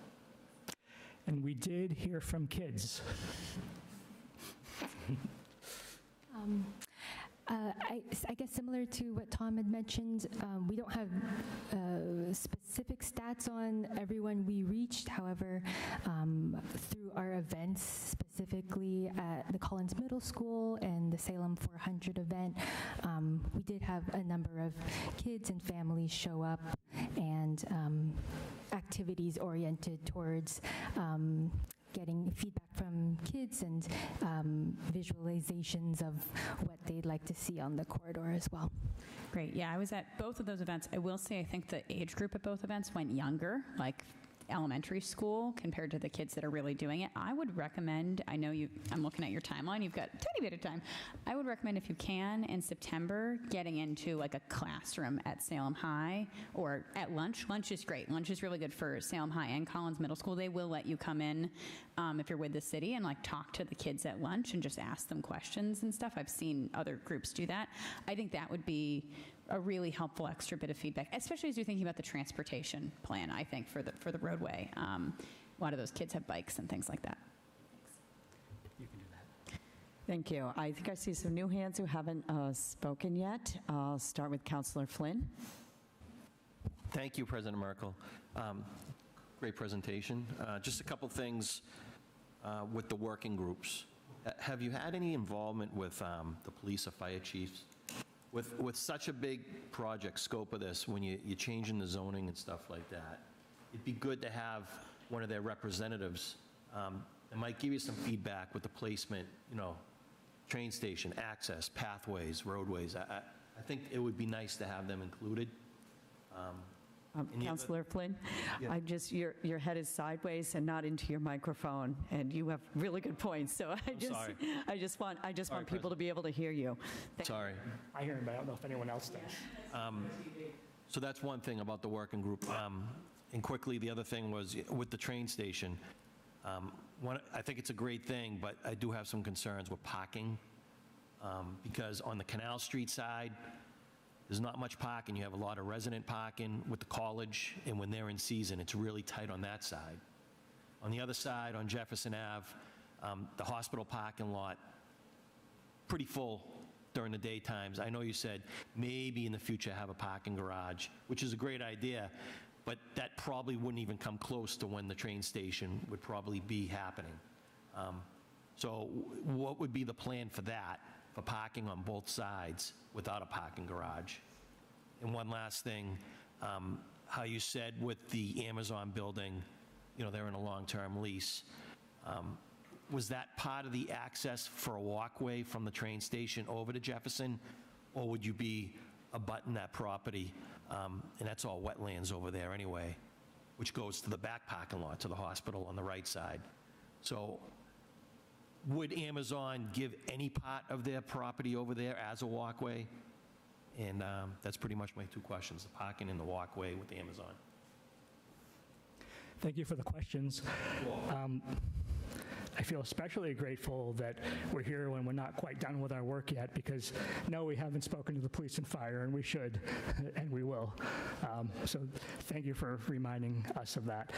And we did hear from kids. I guess similar to what Tom had mentioned, we don't have specific stats on everyone we reached. However, through our events, specifically at the Collins Middle School and the Salem 400 event, we did have a number of kids and families show up, and activities oriented towards getting feedback from kids and visualizations of what they'd like to see on the corridor as well. Great. Yeah, I was at both of those events. I will say I think the age group at both events went younger, like elementary school, compared to the kids that are really doing it. I would recommend, I know I'm looking at your timeline, you've got a tiny bit of time. I would recommend, if you can, in September, getting into like a classroom at Salem High or at lunch. Lunch is great. Lunch is really good for Salem High and Collins Middle School. They will let you come in if you're with the city and like talk to the kids at lunch and just ask them questions and stuff. I've seen other groups do that. I think that would be a really helpful extra bit of feedback, especially as you're thinking about the transportation plan, I think, for the roadway. A lot of those kids have bikes and things like that. You can do that. Thank you. I think I see some new hands who haven't spoken yet. I'll start with Councilor Flynn. Thank you, President Merkel. Great presentation. Just a couple things with the working groups. Have you had any involvement with the police or fire chiefs? With such a big project scope of this, when you're changing the zoning and stuff like that, it'd be good to have one of their representatives that might give you some feedback with the placement, train station, access, pathways, roadways. I think it would be nice to have them included. Councilor Flynn, Yeah. your head is sideways and not into your microphone, and you have really good points. So sorry. I just want Sorry, people to President. be able to hear you. Sorry. I hear him, but I don't know if anyone else does. So that's one thing about the working group. And quickly, the other thing was with the train station. I think it's a great thing, but I do have some concerns with parking, because on the Canal Street side, there's not much parking. You have a lot of resident parking with the college, and when they're in season, it's really tight on that side. On the other side, on Jefferson Ave, the hospital parking lot, pretty full during the daytimes. I know you said maybe in the future have a parking garage, which is a great idea, but that probably wouldn't even come close to when the train station would probably be happening. So what would be the plan for that, for parking on both sides without a parking garage? And one last thing, how you said with the Amazon building, you know, they're in a long-term lease. Was that part of the access for a walkway from the train station over to Jefferson, or would you be abutting that property? And that's all wetlands over there anyway, which goes to the back parking lot, to the hospital on the right side. So would Amazon give any part of their property over there as a walkway? And that's pretty much my two questions, the parking and the walkway with Amazon. Thank you for the questions. I feel especially grateful that we're here when we're not quite done with our work yet, because no, we haven't spoken to the police and fire, and we should, and we will. So thank you for reminding us of that.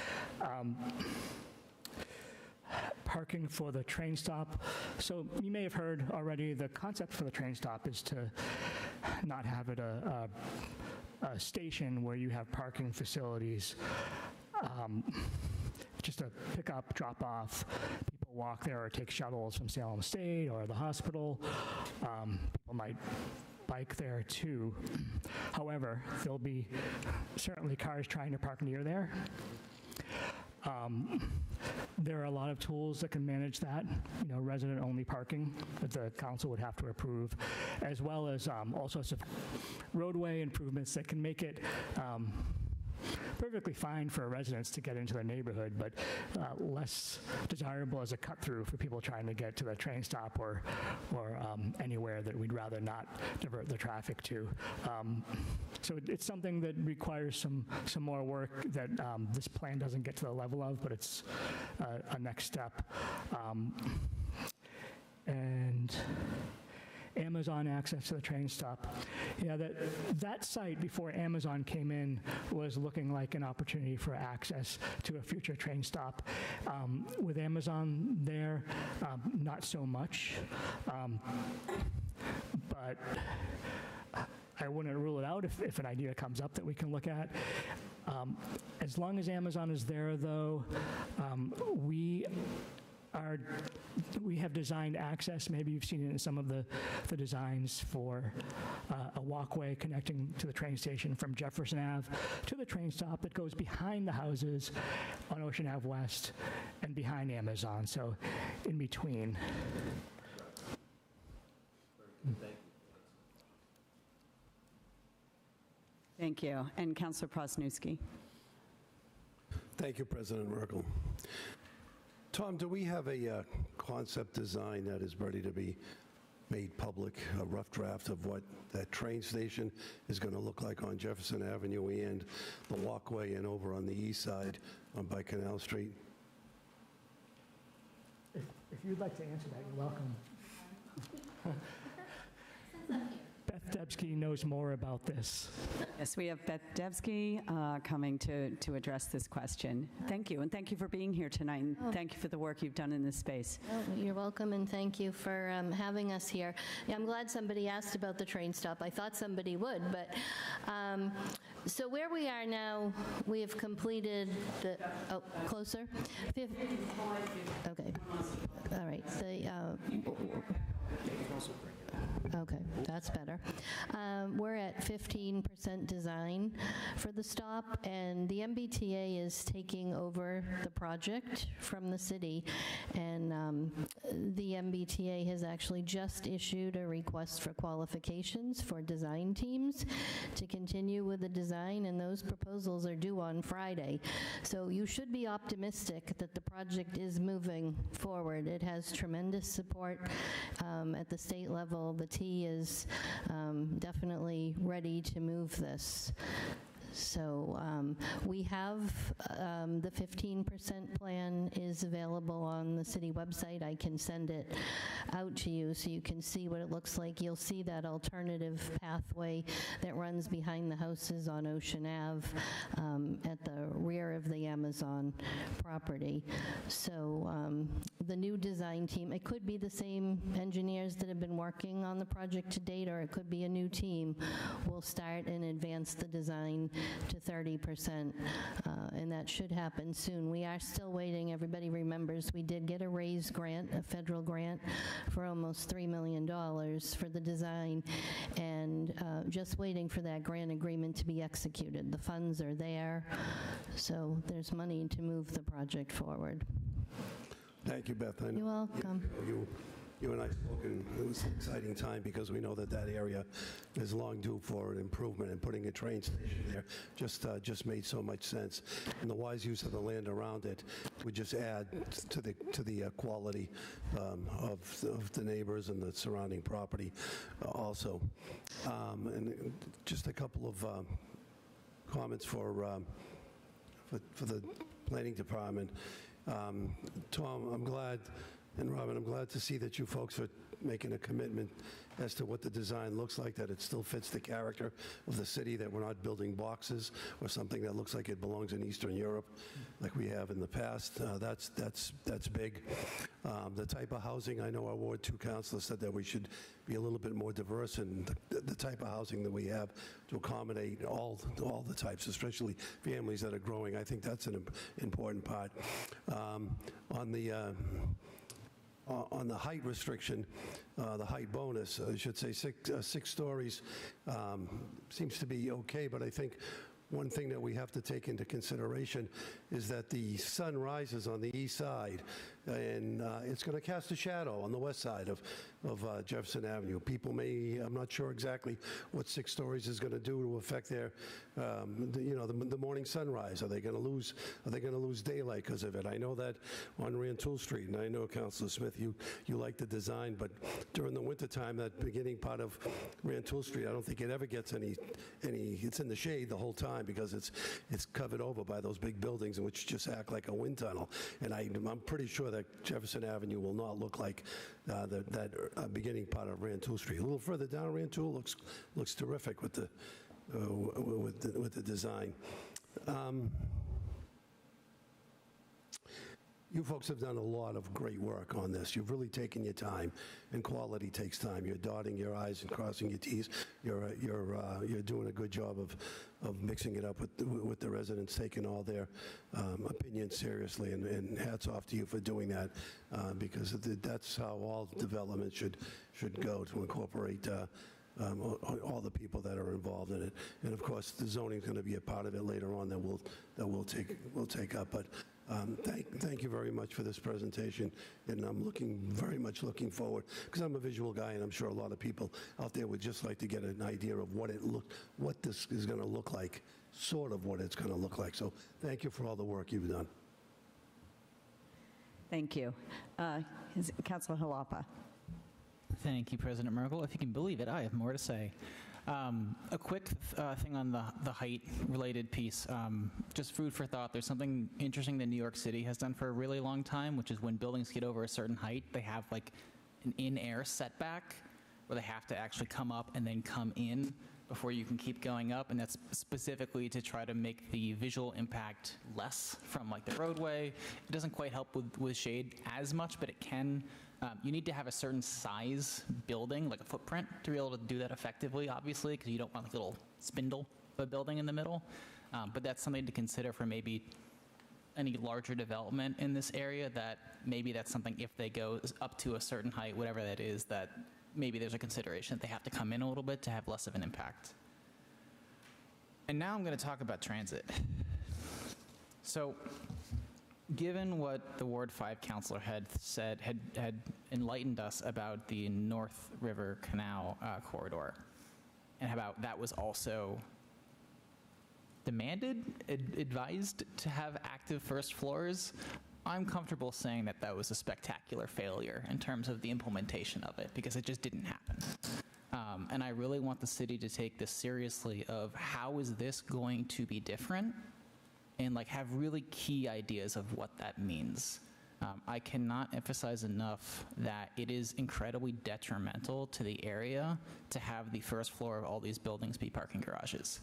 Parking for the train stop. So you may have heard already, the concept for the train stop is to not have it a station where you have parking facilities, just a pick up, drop off. People walk there or take shuttles from Salem State or the hospital. People might bike there too. However, there'll be certainly cars trying to park near there. There are a lot of tools that can manage that, you know, resident-only parking that the council would have to approve, as well as all sorts of roadway improvements that can make it perfectly fine for residents to get into their neighborhood, but less desirable as a cut-through for people trying to get to the train stop or anywhere that we'd rather not divert the traffic to. So it's something that requires some more work that this plan doesn't get to the level of, but it's a next step. And Amazon access to the train stop. Yeah, that site before Amazon came in was looking like an opportunity for access to a future train stop. With Amazon there, not so much, but I wouldn't rule it out if an idea comes up that we can look at. As long as Amazon is there, though, we have designed access, maybe you've seen it in some of the designs, for a walkway connecting to the train station from Jefferson Ave to the train stop that goes behind the houses on Ocean Ave West and behind Amazon, so in between. Thank you. And Councilor Prosnewski. Thank you, President Merkel. Tom, do we have a concept design that is ready to be made public, a rough draft of what that train station is going to look like on Jefferson Avenue and the walkway and over on the east side by Canal Street? If you'd like to answer that, you're welcome. Beth Debsky knows more about this. Yes, we have Beth Debsky coming to address this question. Thank you, and thank you for being here tonight, and thank you for the work you've done in this space. Oh, you're welcome, and thank you for having us here. Yeah, I'm glad somebody asked about the train stop. I thought somebody would, but so where we are now, we have completed the, closer? Okay, all right. Okay, that's better. We're at 15% design for the stop, and the MBTA is taking over the project from the city, and the MBTA has actually just issued a request for qualifications for design teams to continue with the design, and those proposals are due on Friday. So you should be optimistic that the project is moving forward. It has tremendous support at the state level. The T is definitely ready to move this. So we have the 15% plan is available on the city website. I can send it out to you so you can see what it looks like. You'll see that alternative pathway that runs behind the houses on Ocean Ave at the rear of the Amazon property. So the new design team. It could be the same engineers that have been working on the project to date, or it could be a new team. We'll start and advance the design to 30%, and that should happen soon. We are still waiting. Everybody remembers we did get a RAISE grant, a federal grant, for almost $3 million for the design, and just waiting for that grant agreement to be executed. The funds are there, so there's money to move the project forward. Thank you, Beth. You're welcome. You and I spoke, and it was an exciting time because we know that that area is long due for an improvement, and putting a train station there just made so much sense. And the wise use of the land around it would just add to the quality of the neighbors and the surrounding property also. And just a couple of comments for the planning department. Tom, I'm glad, and Robin, I'm glad to see that you folks are making a commitment as to what the design looks like, that it still fits the character of the city, that we're not building boxes or something that looks like it belongs in Eastern Europe like we have in the past. That's big. The type of housing, I know our Ward 2 councilor said that we should be a little bit more diverse in the type of housing that we have to accommodate all the types, especially families that are growing. I think that's an important part. On the height restriction, the height bonus, I should say 6 stories seems to be okay, but I think one thing that we have to take into consideration is that the sun rises on the east side, and it's going to cast a shadow on the west side of Jefferson Avenue. People may, I'm not sure exactly what 6 stories is going to do to affect their, the morning sunrise. Are they going to lose daylight because of it? I know that on Rantoul Street, and I know, Councilor Smith, you like the design, but during the wintertime, that beginning part of Rantoul Street, I don't think it ever gets any. It's in the shade the whole time because it's covered over by those big buildings, which just act like a wind tunnel. And I'm pretty sure that Jefferson Avenue will not look like that beginning part of Rantoul Street. A little further down Rantoul looks terrific with the design. You folks have done a lot of great work on this. You've really taken your time, and quality takes time. You're dotting your I's and crossing your T's. You're doing a good job of mixing it up with the residents, taking all their opinions seriously, and hats off to you for doing that, because that's how all development should go, to incorporate all the people that are involved in it. And of course, the zoning is going to be a part of it later on that we'll take up. But thank you very much for this presentation, and I'm very much looking forward, because I'm a visual guy, and I'm sure a lot of people out there would just like to get an idea of what this is going to look like, sort of what it's going to look like. So thank you for all the work you've done. Thank you. Councilor Jalapa. Thank you, President Merkel. If you can believe it, I have more to say. A quick thing on the height-related piece, just food for thought. There's something interesting that New York City has done for a really long time, which is when buildings get over a certain height, they have like an in-air setback where they have to actually come up and then come in before you can keep going up, and that's specifically to try to make the visual impact less from like the roadway. It doesn't quite help with shade as much, but it can. You need to have a certain size building, like a footprint, to be able to do that effectively, obviously, because you don't want like a little spindle of a building in the middle. But that's something to consider for maybe any larger development in this area, that maybe that's something, if they go up to a certain height, whatever that is, that maybe there's a consideration that they have to come in a little bit to have less of an impact. And now I'm going to talk about transit. So, given what the Ward 5 councilor had said, had enlightened us about the North River Canal corridor, and about that was also demanded, advised to have active first floors, I'm comfortable saying that that was a spectacular failure in terms of the implementation of it, because it just didn't happen. And I really want the city to take this seriously of how is this going to be different, and like have really key ideas of what that means. I cannot emphasize enough that it is incredibly detrimental to the area to have the first floor of all these buildings be parking garages.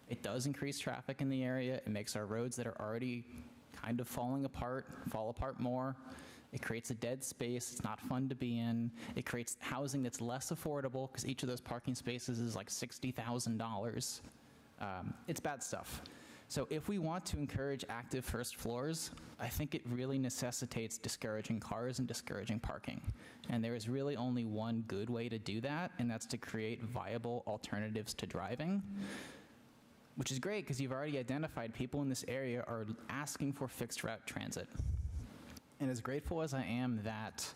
It does increase traffic in the area. It makes our roads that are already kind of fall apart more. It creates a dead space. It's not fun to be in. It creates housing that's less affordable because each of those parking spaces is like $60,000. It's bad stuff. So if we want to encourage active first floors, I think it really necessitates discouraging cars and discouraging parking. And there is really only one good way to do that, and that's to create viable alternatives to driving, which is great because you've already identified people in this area are asking for fixed route transit. And as grateful as I am that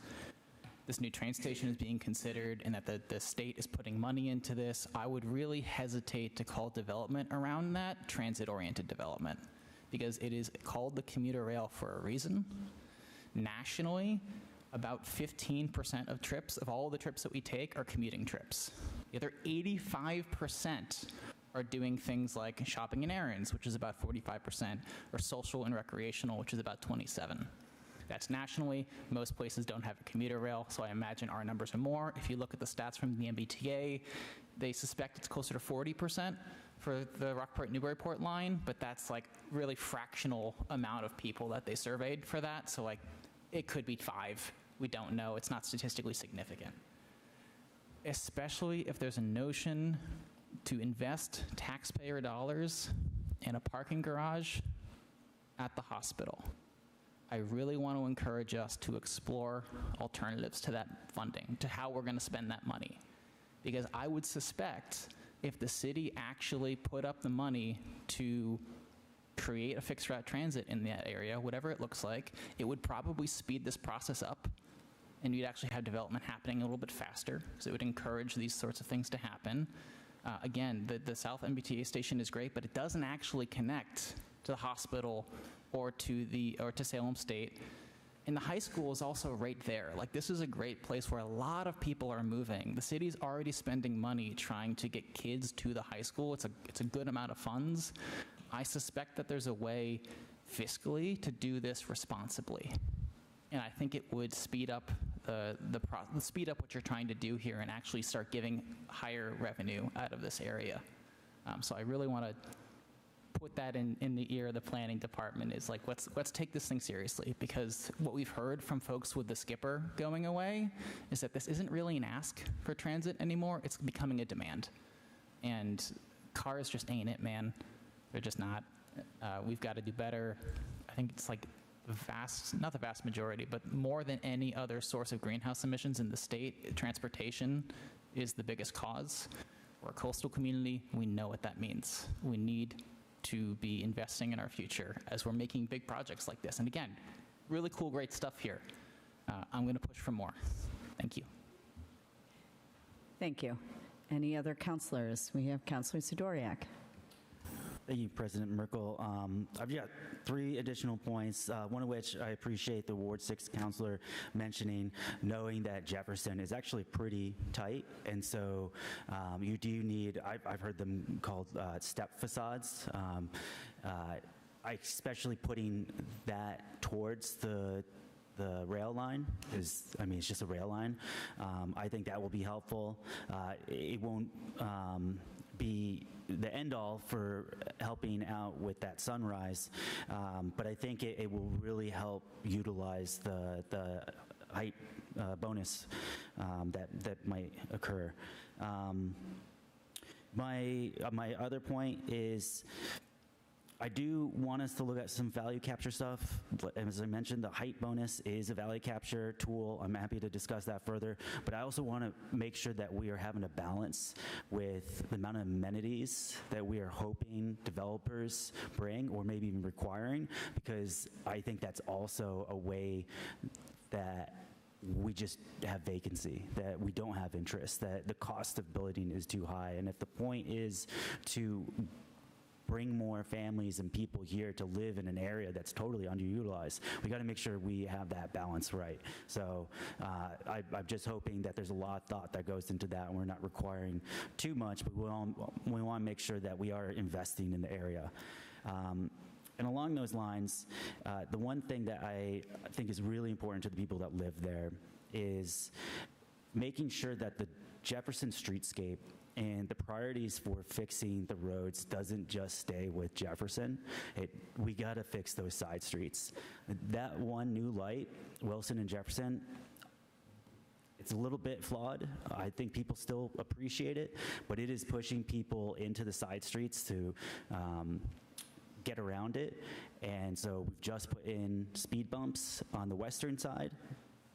this new train station is being considered and that the state is putting money into this, I would really hesitate to call development around that transit-oriented development, because it is called the commuter rail for a reason. Nationally, about 15% of trips, of all the trips that we take, are commuting trips. The other 85% are doing things like shopping and errands, which is about 45%, or social and recreational, which is about 27%. That's nationally. Most places don't have a commuter rail, so I imagine our numbers are more. If you look at the stats from the MBTA, they suspect it's closer to 40% for the Rockport-Newburyport line, but that's like really fractional amount of people that they surveyed for that, so like it could be 5. We don't know. It's not statistically significant. Especially if there's a notion to invest taxpayer dollars in a parking garage at the hospital. I really want to encourage us to explore alternatives to that funding, to how we're going to spend that money. Because I would suspect if the city actually put up the money to create a fixed route transit in that area, whatever it looks like, it would probably speed this process up, and you'd actually have development happening a little bit faster, because it would encourage these sorts of things to happen. Again, the South MBTA station is great, but it doesn't actually connect to the hospital or to Salem State. And the high school is also right there. Like, this is a great place where a lot of people are moving. The city's already spending money trying to get kids to the high school. It's a good amount of funds. I suspect that there's a way fiscally to do this responsibly. And I think it would speed up speed up what you're trying to do here and actually start giving higher revenue out of this area. So I really want to put that in the ear of the planning department, is like, let's take this thing seriously, because what we've heard from folks with the skipper going away is that this isn't really an ask for transit anymore. It's becoming a demand. And cars just ain't it, man. They're just not. We've got to do better. I think it's like not the vast majority, but more than any other source of greenhouse emissions in the state, transportation is the biggest cause. We're a coastal community. We know what that means. We need to be investing in our future as we're making big projects like this. And again, really cool, great stuff here. I'm going to push for more. Thank you. Thank you. Any other counselors? We have Councilor Sidoriak. Thank you, President Merkel. I've got 3 additional points, one of which I appreciate the Ward 6 councilor mentioning, knowing that Jefferson is actually pretty tight, and so you do need, I've heard them called step facades. Especially putting that towards the rail line is, I mean, it's just a rail line. I think that will be helpful. It won't be the end-all for helping out with that sunrise, but I think it will really help utilize the height bonus that might occur. My other point is, I do want us to look at some value capture stuff. As I mentioned, the height bonus is a value capture tool. I'm happy to discuss that further, but I also want to make sure that we are having a balance with the amount of amenities that we are hoping developers bring, or maybe even requiring, because I think that's also a way that we just have vacancy, that we don't have interest, that the cost of building is too high. And if the point is to bring more families and people here to live in an area that's totally underutilized, we got to make sure we have that balance right. So I'm just hoping that there's a lot of thought that goes into that, and we're not requiring too much, but we want to make sure that we are investing in the area. And along those lines, the one thing that I think is really important to the people that live there is making sure that the Jefferson streetscape And the priorities for fixing the roads doesn't just stay with Jefferson. We got to fix those side streets. That one new light, Wilson and Jefferson, it's a little bit flawed. I think people still appreciate it, but it is pushing people into the side streets to get around it. And so we've just put in speed bumps on the western side.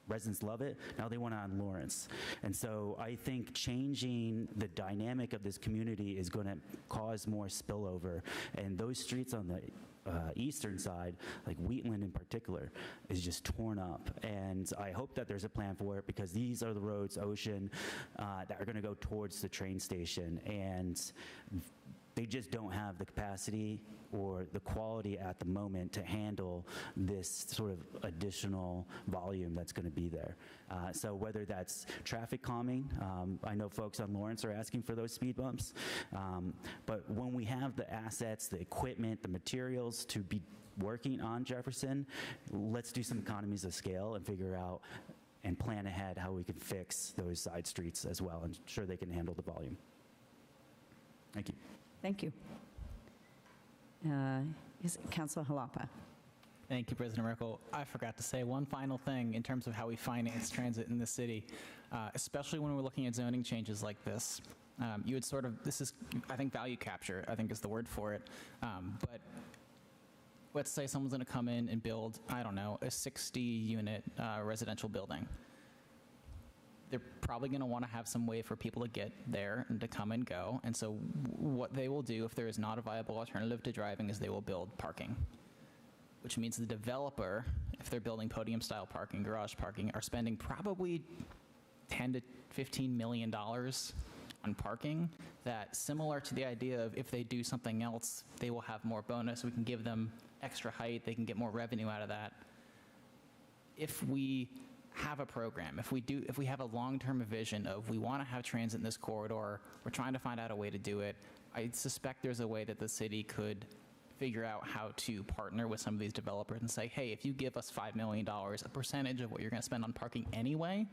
Residents love it. Now they want it on Lawrence. And so I think changing the dynamic of this community is going to cause more spillover. And those streets on the eastern side, like Wheatland in particular, is just torn up. And I hope that there's a plan for it, because these are the roads, Ocean, that are going to go towards the train station. And they just don't have the capacity or the quality at the moment to handle this sort of additional volume that's going to be there. So whether that's traffic calming, I know folks on Lawrence are asking for those speed bumps, but when we have the assets, the equipment, the materials to be working on Jefferson, let's do some economies of scale and figure out and plan ahead how we can fix those side streets as well and ensure they can handle the volume. Thank you. Thank you. Is it Councilor Jalapa? Thank you, President Merkel. I forgot to say one final thing in terms of how we finance transit in the city, especially when we're looking at zoning changes like this. You would sort of, this is, I think, value capture, I think is the word for it. But let's say someone's going to come in and build, I don't know, a 60-unit residential building. They're probably going to want to have some way for people to get there and to come and go. And so what they will do if there is not a viable alternative to driving is they will build parking, which means the developer, if they're building podium-style parking, garage parking, are spending probably $10 to $15 million on parking. That, similar to the idea of if they do something else, they will have more bonus. We can give them extra height. They can get more revenue out of that. If we have a program, if we have a long-term vision of we want to have transit in this corridor, we're trying to find out a way to do it, I suspect there's a way that the city could figure out how to partner with some of these developers and say, hey, if you give us $5 million, a percentage of what you're going to spend on parking anyway,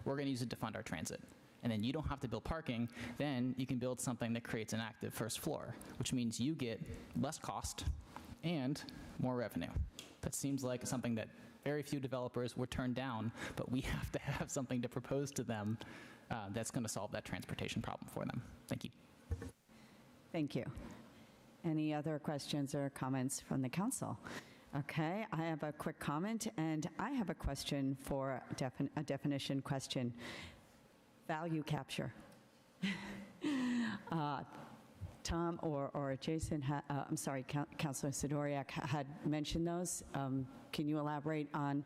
we're going to use it to fund our transit. And then you don't have to build parking, then you can build something that creates an active first floor, which means you get less cost and more revenue. That seems like something that very few developers would turn down, but we have to have something to propose to them that's going to solve that transportation problem for them. Thank you. Thank you. Any other questions or comments from the council? Okay, I have a quick comment, and I have a question for a definition question. Value capture. Tom or Jason, I'm sorry, Councilor Sidoriak had mentioned those. Can you elaborate on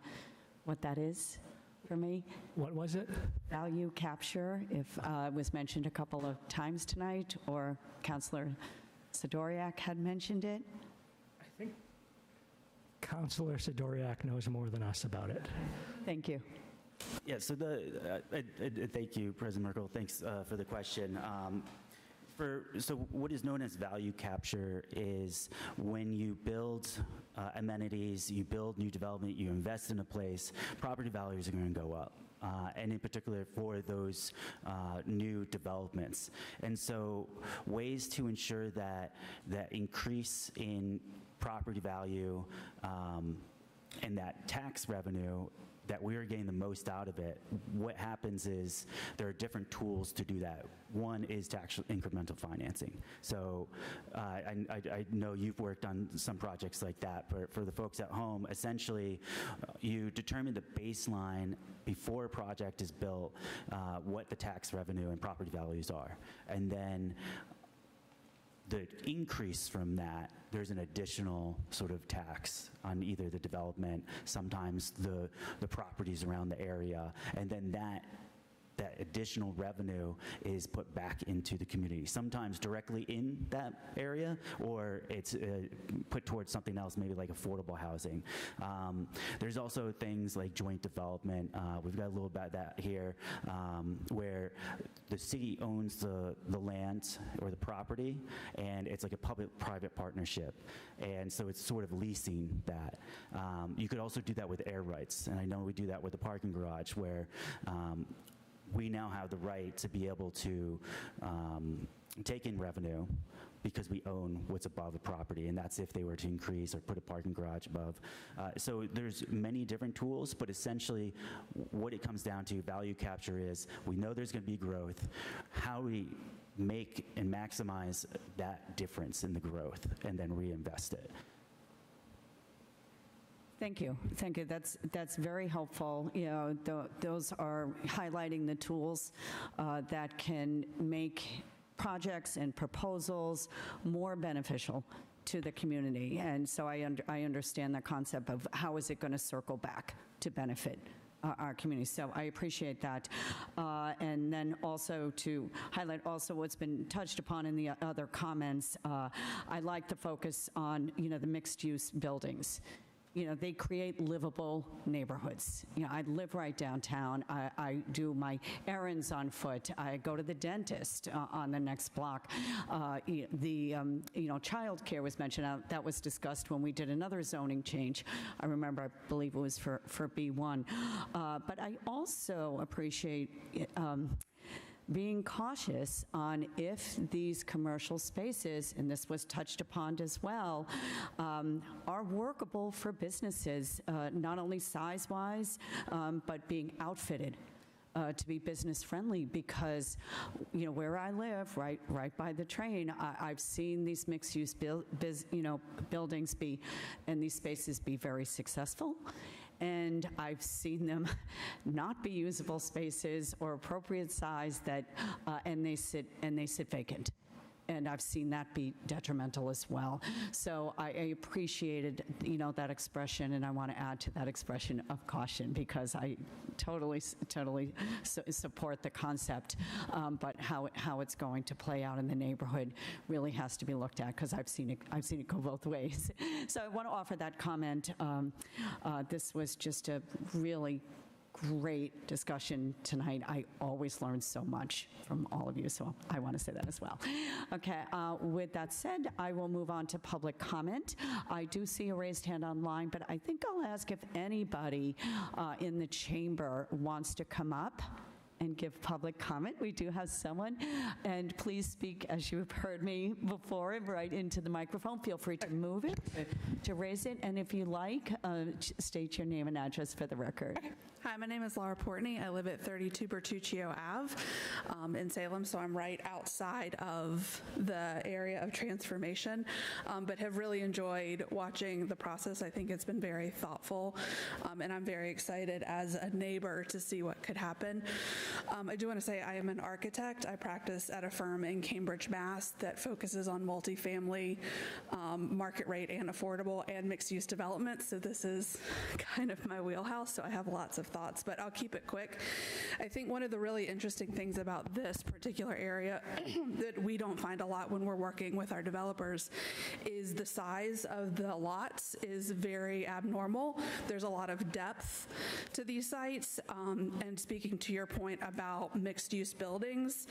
what that is for me? What was it? Value capture, if it was mentioned a couple of times tonight, or Councilor Sidoriak had mentioned it. I think Councilor Sidoriak knows more than us about it. Thank you. Yeah, so thank you, President Merkel. Thanks for the question. So what is known as value capture is when you build amenities, you build new development, you invest in a place, property values are going to go up. And in particular for those new developments. And so ways to ensure that increase in property value and that tax revenue, that we are getting the most out of it, what happens is there are different tools to do that. One is to actual incremental financing. So I know you've worked on some projects like that. For the folks at home, essentially, you determine the baseline before a project is built, what the tax revenue and property values are. And then the increase from that, there's an additional sort of tax on either the development, sometimes the properties around the area, and then that additional revenue is put back into the community, sometimes directly in that area, or it's put towards something else, maybe like affordable housing. There's also things like joint development. We've got a little bit of that here, where the city owns the land or the property, and it's like a public-private partnership. And so it's sort of leasing that. You could also do that with air rights, and I know we do that with the parking garage, where we now have the right to be able to take in revenue because we own what's above the property, and that's if they were to increase or put a parking garage above. So there's many different tools, but essentially what it comes down to, value capture, is we know there's going to be growth. How we make and maximize that difference in the growth and then reinvest it. Thank you. Thank you. That's very helpful. You know, those are highlighting the tools that can make projects and proposals more beneficial to the community. And so I understand the concept of how is it going to circle back to benefit our community. So I appreciate that. And then also to highlight also what's been touched upon in the other comments, I like the focus on, you know, the mixed-use buildings. You know, they create livable neighborhoods. You know, I live right downtown. I do my errands on foot. I go to the dentist on the next block. You know, child care was mentioned. That was discussed when we did another zoning change. I remember, I believe it was for B1. But I also appreciate being cautious on if these commercial spaces, and this was touched upon as well, are workable for businesses, not only size-wise, but being outfitted to be business friendly, because, you know, where I live, right by the train, I've seen these mixed-use buildings be, and these spaces be very successful. And I've seen them not be usable spaces or appropriate size that, and they sit vacant. And I've seen that be detrimental as well. So I appreciated, you know, that expression, and I want to add to that expression of caution, because I totally support the concept, but how it's going to play out in the neighborhood really has to be looked at, because I've seen it go both ways. So I want to offer that comment. This was just a really great discussion tonight. I always learn so much from all of you, so I want to say that as well. Okay, with that said, I will move on to public comment. I do see a raised hand online, but I think I'll ask if anybody in the chamber wants to come up and give public comment. We do have someone, and please speak, as you've heard me before, right into the microphone. Feel free to move it, to raise it, and if you like, state your name and address for the record. Okay. Hi, my name is Laura Portney. I live at 32 Bertuccio Ave in Salem, so I'm right outside of the area of transformation, but have really enjoyed watching the process. I think it's been very thoughtful, and I'm very excited as a neighbor to see what could happen. I do want to say I am an architect. I practice at a firm in Cambridge, Mass. that focuses on multifamily, market rate and affordable, and mixed-use development, so this is kind of my wheelhouse, so I have lots of thoughts, but I'll keep it quick. I think one of the really interesting things about this particular area that we don't find a lot when we're working with our developers is the size of the lots is very abnormal. There's a lot of depth to these sites, and speaking to your point about mixed-use buildings,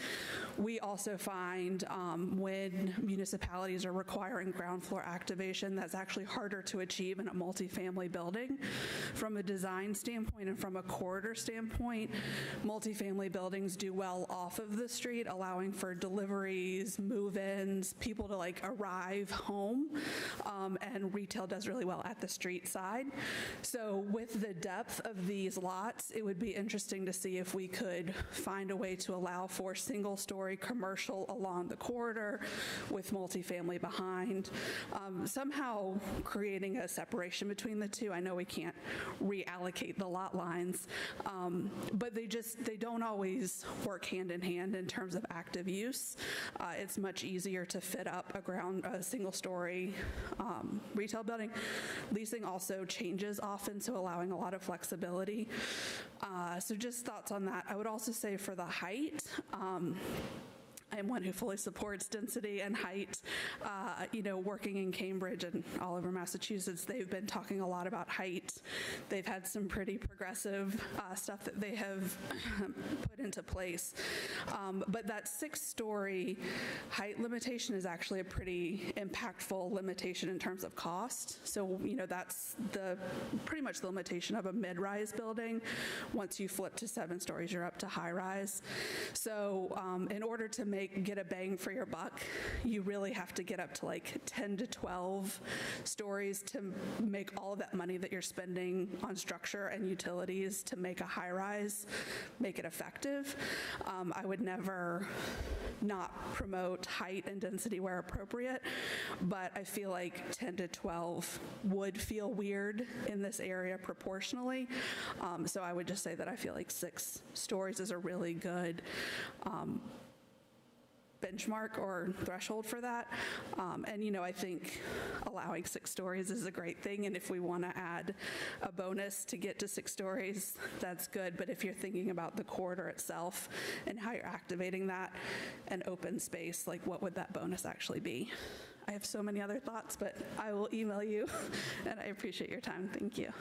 we also find when municipalities are requiring ground floor activation, that's actually harder to achieve in a multifamily building. From a design standpoint and from a corridor standpoint, multifamily buildings do well off of the street, allowing for deliveries, move-ins, people to like arrive home, and retail does really well at the street side. So with the depth of these lots, it would be interesting to see if we could find a way to allow for single-story commercial along the corridor with multifamily behind, somehow creating a separation between the two. I know we can't reallocate the lot lines, but they don't always work hand in hand in terms of active use. It's much easier to fit up a single-story retail building. Leasing also changes often, so allowing a lot of flexibility. So just thoughts on that. I would also say for the height, I'm one who fully supports density and height. You know, working in Cambridge and all over Massachusetts, they've been talking a lot about height. They've had some pretty progressive stuff that they have put into place. But that 6-story height limitation is actually a pretty impactful limitation in terms of cost. So, that's pretty much the limitation of a mid-rise building. Once you flip to 7 stories, you're up to high-rise. So in order to get a bang for your buck, you really have to get up to like 10 to 12 stories to make all of that money that you're spending on structure and utilities to make a high-rise, make it effective. I would never not promote height and density where appropriate, but I feel like 10 to 12 would feel weird in this area proportionally. So I would just say that I feel like 6 stories is a really good benchmark or threshold for that. And I think allowing 6 stories is a great thing, and if we want to add a bonus to get to 6 stories, that's good. But if you're thinking about the corridor itself and how you're activating that and open space, like what would that bonus actually be? I have so many other thoughts, but I will email you, and I appreciate your time. Thank you.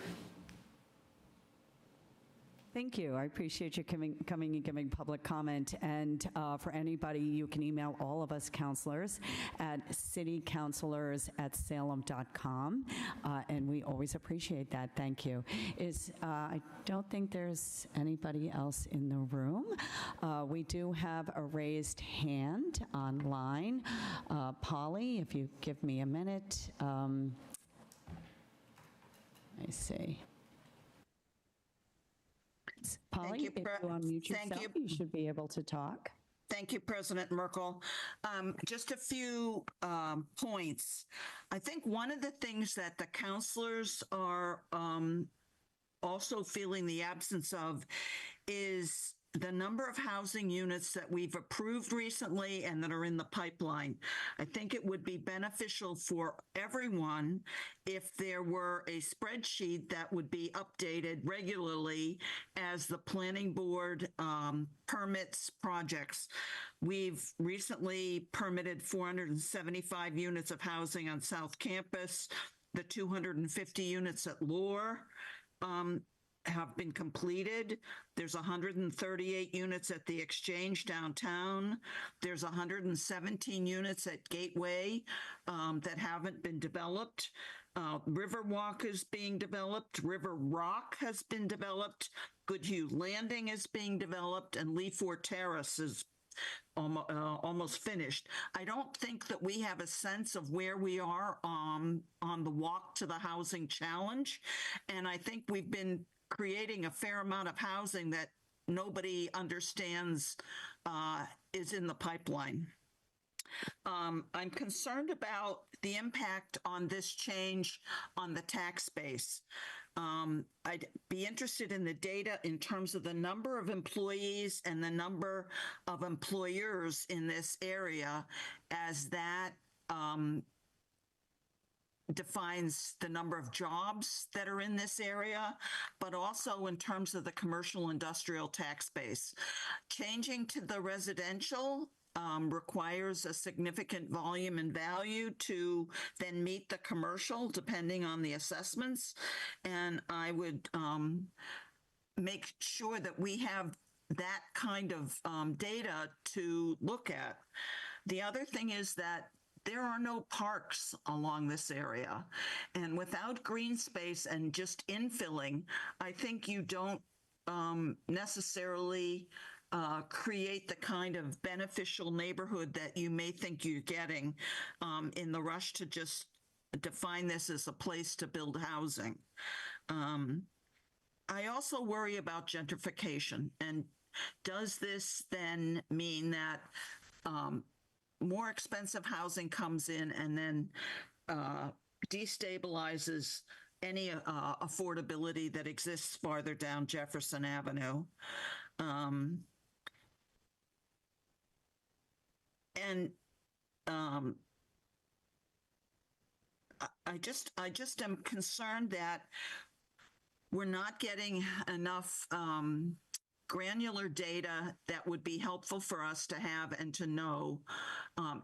Thank you. I appreciate you coming and giving public comment. And for anybody, you can email all of us counselors at citycounselors@salem.com. And we always appreciate that. Thank you. I don't think there's anybody else in the room. We do have a raised hand online. Polly, if you give me a minute. Let me see. Polly, if you unmute yourself, you should be able to talk. Thank you, President Merkel. Just a few points. I think one of the things that the counselors are also feeling the absence of is the number of housing units that we've approved recently and that are in the pipeline. I think it would be beneficial for everyone if there were a spreadsheet that would be updated regularly as the planning board permits projects. We've recently permitted 475 units of housing on South Campus. The 250 units at Lohr have been completed. There's 138 units at the Exchange downtown. There's 117 units at Gateway that haven't been developed. Riverwalk is being developed. River Rock has been developed. Goodhue Landing is being developed, and Lee Fort Terrace is almost finished. I don't think that we have a sense of where we are on the walk to the housing challenge, and I think we've been creating a fair amount of housing that nobody understands is in the pipeline. I'm concerned about the impact on this change on the tax base. I'd be interested in the data in terms of the number of employees and the number of employers in this area, as that defines the number of jobs that are in this area, but also in terms of the commercial industrial tax base. Changing to the residential requires a significant volume and value to then meet the commercial, depending on the assessments. And I would make sure that we have that kind of data to look at. The other thing is that there are no parks along this area. And without green space and just infilling, I think you don't necessarily create the kind of beneficial neighborhood that you may think you're getting in the rush to just define this as a place to build housing. I also worry about gentrification. And does this then mean that more expensive housing comes in and then destabilizes any affordability that exists farther down Jefferson Avenue? I just am concerned that we're not getting enough granular data that would be helpful for us to have and to know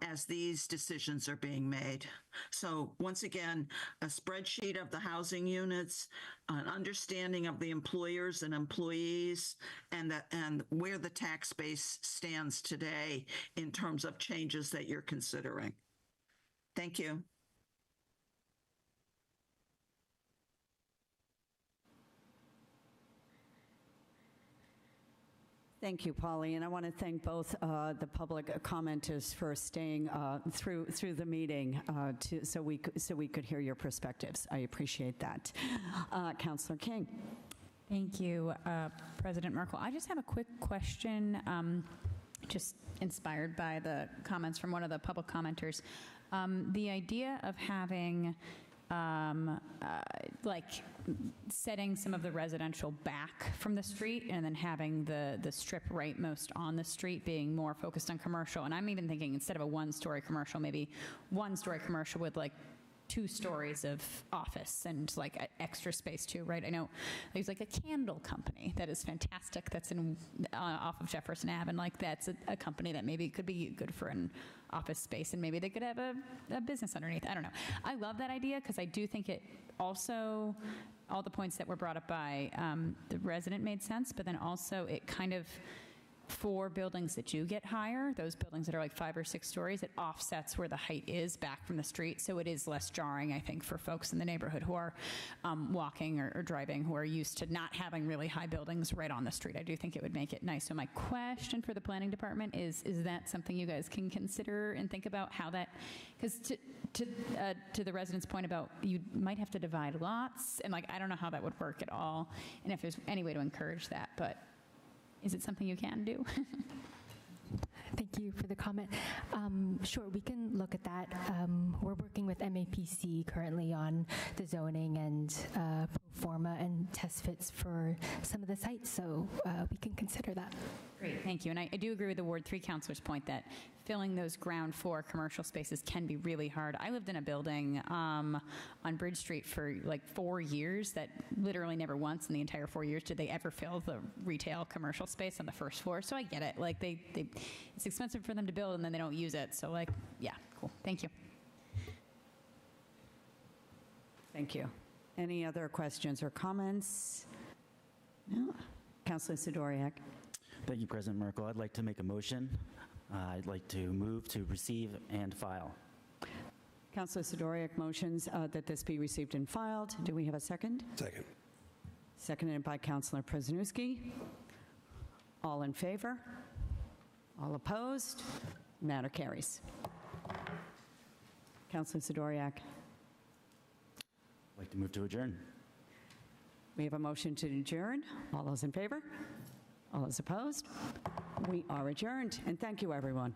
as these decisions are being made. So once again, a spreadsheet of the housing units, an understanding of the employers and employees, and where the tax base stands today in terms of changes that you're considering. Thank you. Thank you, Polly, and I want to thank both the public commenters for staying through the meeting so we could hear your perspectives. I appreciate that. Councillor King. Thank you, President Merkel. I just have a quick question, just inspired by the comments from one of the public commenters. The idea of having like setting some of the residential back from the street and then having the strip rightmost on the street being more focused on commercial. And I'm even thinking instead of a one-story commercial, maybe one-story commercial with like 2 stories of office and like extra space too, right? I know there's like a candle company that is fantastic that's in off of Jefferson Ave, and like that's a company that maybe could be good for an office space, and maybe they could have a business underneath. I don't know. I love that idea because I do think it also, all the points that were brought up by the resident made sense, but then also it kind of, for buildings that do get higher, those buildings that are like 5 or 6 stories, it offsets where the height is back from the street. So it is less jarring, I think, for folks in the neighborhood who are walking or driving, who are used to not having really high buildings right on the street. I do think it would make it nice. So my question for the planning department is that something you guys can consider and think about how that, because to the resident's point about you might have to divide lots, and like I don't know how that would work at all, and if there's any way to encourage that, but is it something you can do? Thank you for the comment. Sure, we can look at that. We're working with MAPC currently on the zoning and pro forma and test fits for some of the sites, so we can consider that. Great, thank you. And I do agree with the Ward 3 councilor's point that filling those ground floor commercial spaces can be really hard. I lived in a building on Bridge Street for like 4 years that literally never once in the entire 4 years did they ever fill the retail commercial space on the first floor. So I get it. Like it's expensive for them to build and then they don't use it. So like, yeah, cool. Thank you. Thank you. Any other questions or comments? No. Councilor Sidoriak. Thank you, President Merkel. I'd like to make a motion. I'd like to move to receive and file. Councilor Sidoriak motions that this be received and filed. Do we have a second? Second. Seconded by Councilor Przanowski. All in favor? All opposed? Matter carries. Councilor Sidoriak. I'd like to move to adjourn. We have a motion to adjourn. All those in favor? All those opposed? We are adjourned, and thank you, everyone.